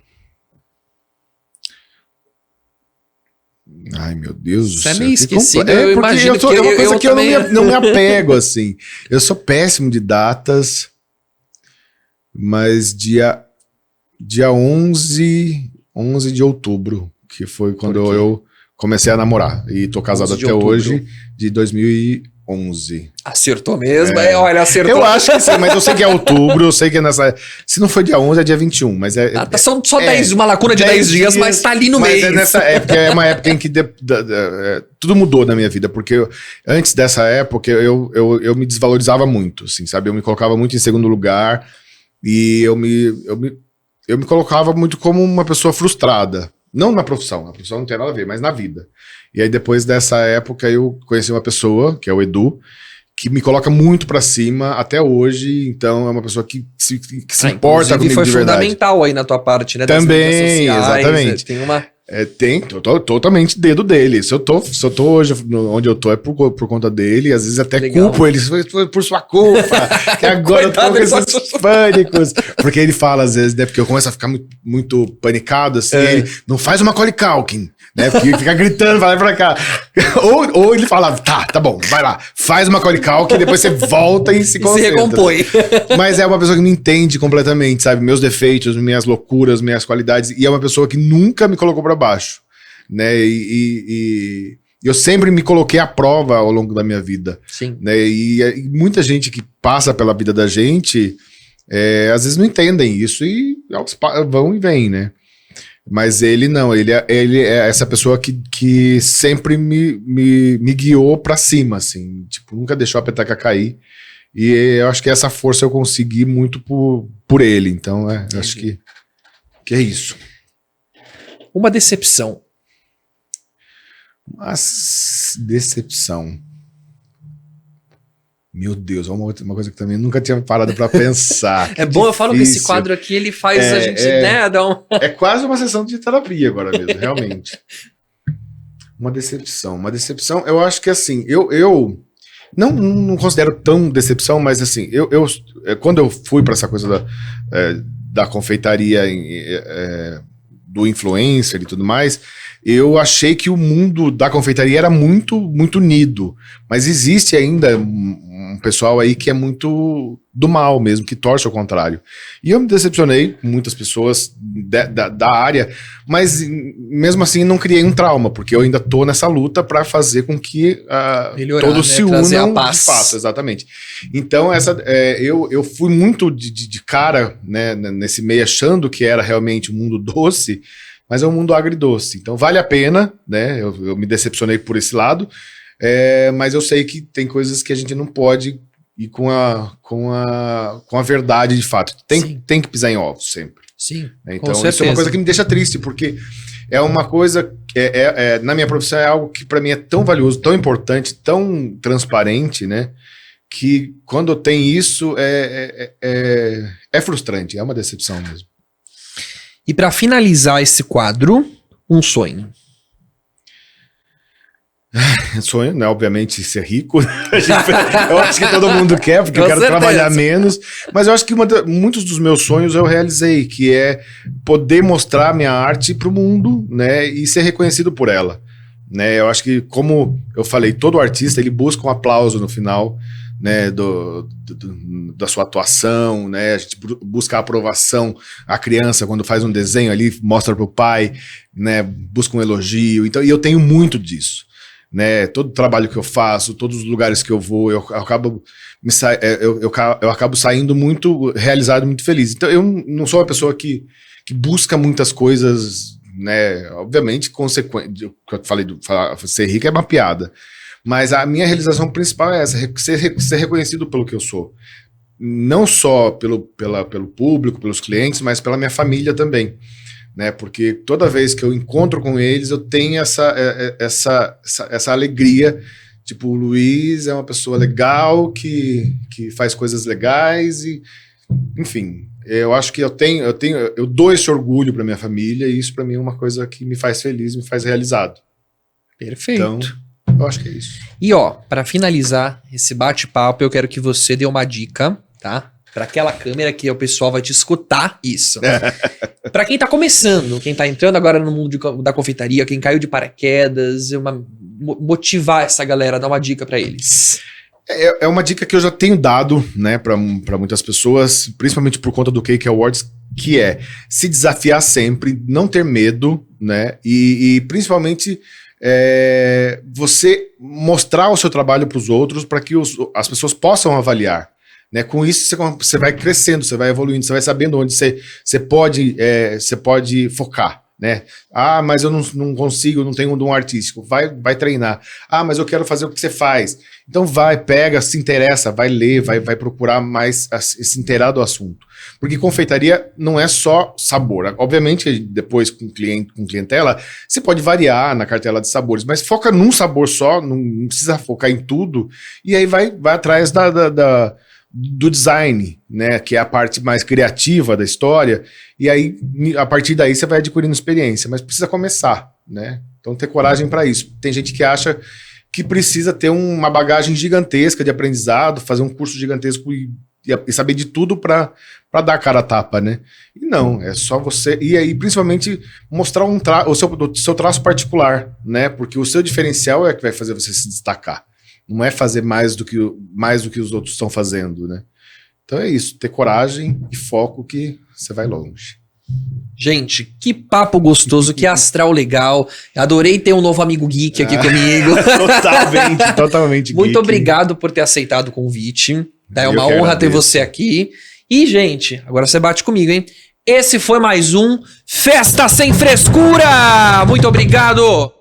Ai, meu Deus do céu. Você é meio esquecido. Eu imagino é uma coisa que eu não me apego, assim. Eu sou péssimo de datas, mas dia 11 de outubro, que foi quando eu comecei a namorar. E tô casado até hoje, de 2011. Acertou mesmo? Olha, acertou. Eu acho que sim, mas eu sei que é outubro, eu sei que é nessa... Se não foi dia 11, é dia 21, mas são só 10, uma lacuna de 10 dias, mas tá ali no meio. Mas nessa época, é uma época em que tudo mudou na minha vida, porque antes dessa época, eu me desvalorizava muito, assim, sabe? Eu me colocava muito em segundo lugar e eu me colocava muito como uma pessoa frustrada. Não na profissão, a profissão não tem nada a ver, mas na vida. E aí depois dessa época eu conheci uma pessoa, que é o Edu, que me coloca muito pra cima até hoje, então é uma pessoa que se importa comigo de verdade. Foi fundamental aí na tua parte, né? Também, exatamente. Tem uma... Tem totalmente dedo dele. Se eu tô hoje onde eu tô é por conta dele. Às vezes até Legal. culpo ele, foi por sua culpa, que agora eu tô com esses pânicos. Porque ele fala às vezes, né? Porque eu começo a ficar muito panicado, assim. Ele não faz uma Macaulay Culkin, né? Porque fica gritando, vai pra cá. Ou ele fala, tá bom, vai lá, faz uma Macaulay Culkin, depois você volta e se concentra. Se recompõe. Mas é uma pessoa que me entende completamente, sabe? Meus defeitos, minhas loucuras, minhas qualidades. E é uma pessoa que nunca me colocou pra baixo, né? E eu sempre me coloquei à prova ao longo da minha vida, Sim. né? E muita gente que passa pela vida da gente, às vezes não entendem isso e vão e vêm, né? Mas ele não, ele é essa pessoa que sempre me guiou pra cima, assim, tipo, nunca deixou a peteca cair. E eu acho que essa força eu consegui muito por ele. Então, eu acho que é isso. Uma decepção. Uma decepção. Meu Deuma coisa que também nunca tinha parado pra pensar. É bom, eu falo que esse quadro aqui, ele faz a gente, né, dar um... É quase uma sessão de terapia agora mesmo, realmente. Uma decepção, eu acho que assim, eu não considero tão decepção, mas assim, quando eu fui pra essa coisa da confeitaria, do influencer e tudo mais, eu achei que o mundo da confeitaria era muito, muito unido, mas existe ainda um pessoal aí que é muito do mal mesmo, que torce ao contrário. E eu me decepcionei com muitas pessoas da área, mas mesmo assim não criei um trauma, porque eu ainda tô nessa luta para fazer com que todos, né, se unam de fato, exatamente. Então eu fui muito de cara, né, nesse meio, achando que era realmente um mundo doce, mas é um mundo agridoce. Então vale a pena, né? Eu me decepcionei por esse lado, mas eu sei que tem coisas que a gente não pode ir com a verdade de fato. Tem que pisar em ovos sempre. Sim, então isso é uma coisa que me deixa triste, porque é uma coisa, na minha profissão é algo que para mim é tão valioso, tão importante, tão transparente, né? Que quando tem isso é frustrante, é uma decepção mesmo. E para finalizar esse quadro, um sonho. Sonho, né? Obviamente, ser rico. Eu acho que todo mundo quer, porque eu quero trabalhar menos. Mas eu acho que muitos dos meus sonhos eu realizei, que é poder mostrar minha arte para o mundo, né? E ser reconhecido por ela. Né? Eu acho que, como eu falei, todo artista ele busca um aplauso no final, né, da sua atuação, né? A gente busca a aprovação. A criança, quando faz um desenho ali, mostra pro pai, né? Busca um elogio. Então, e eu tenho muito disso, né? Todo o trabalho que eu faço, todos os lugares que eu vou, eu acabo saindo muito realizado, muito feliz. Então, eu não sou uma pessoa que busca muitas coisas, né? Obviamente, consequente. O que eu falei ser rico é uma piada. Mas a minha realização principal é essa, ser reconhecido pelo que eu sou. Não só pelo público, pelos clientes, mas pela minha família também. Né? Porque toda vez que eu encontro com eles, eu tenho essa alegria. Tipo, o Luiz é uma pessoa legal, que faz coisas legais. E, enfim, eu acho que eu dou esse orgulho para minha família, e isso para mim é uma coisa que me faz feliz, me faz realizado. Perfeito. Então, eu acho que é isso. E para finalizar esse bate-papo, eu quero que você dê uma dica, tá? Para aquela câmera que o pessoal vai te escutar isso. Para quem tá começando, quem tá entrando agora no mundo da confeitaria, quem caiu de paraquedas, motivar essa galera, dar uma dica para eles. É uma dica que eu já tenho dado, né, para muitas pessoas, principalmente por conta do Cake Awards, que é se desafiar sempre, não ter medo, né, e principalmente você mostrar o seu trabalho para os outros, para que as pessoas possam avaliar. Né? Com isso você vai crescendo, você vai evoluindo, você vai sabendo onde você pode focar. Né? Ah, mas eu não consigo, não tenho um dom artístico. Vai treinar. Ah, mas eu quero fazer o que você faz. Então pega, se interessa, vai ler, vai procurar mais se inteirar do assunto. Porque confeitaria não é só sabor. Obviamente, depois com clientela, você pode variar na cartela de sabores, mas foca num sabor só, não precisa focar em tudo, e aí vai atrás do design, né, que é a parte mais criativa da história, e aí, a partir daí, você vai adquirindo experiência, mas precisa começar, né? Então, ter coragem para isso. Tem gente que acha que precisa ter uma bagagem gigantesca de aprendizado, fazer um curso gigantesco e saber de tudo para dar a cara a tapa, né? E não, é só você... E aí, principalmente, mostrar o seu traço particular, né? Porque o seu diferencial é que vai fazer você se destacar. Não é fazer mais do que os outros estão fazendo, né? Então é isso, ter coragem e foco que você vai longe. Gente, que papo gostoso, que astral legal. Adorei ter um novo amigo geek aqui comigo. Totalmente Muito geek. obrigado por ter aceitado o convite. É Eu uma que honra ter agradeço. você aqui. E, gente, agora você bate comigo, hein? Esse foi mais um Festa Sem Frescura! Muito obrigado!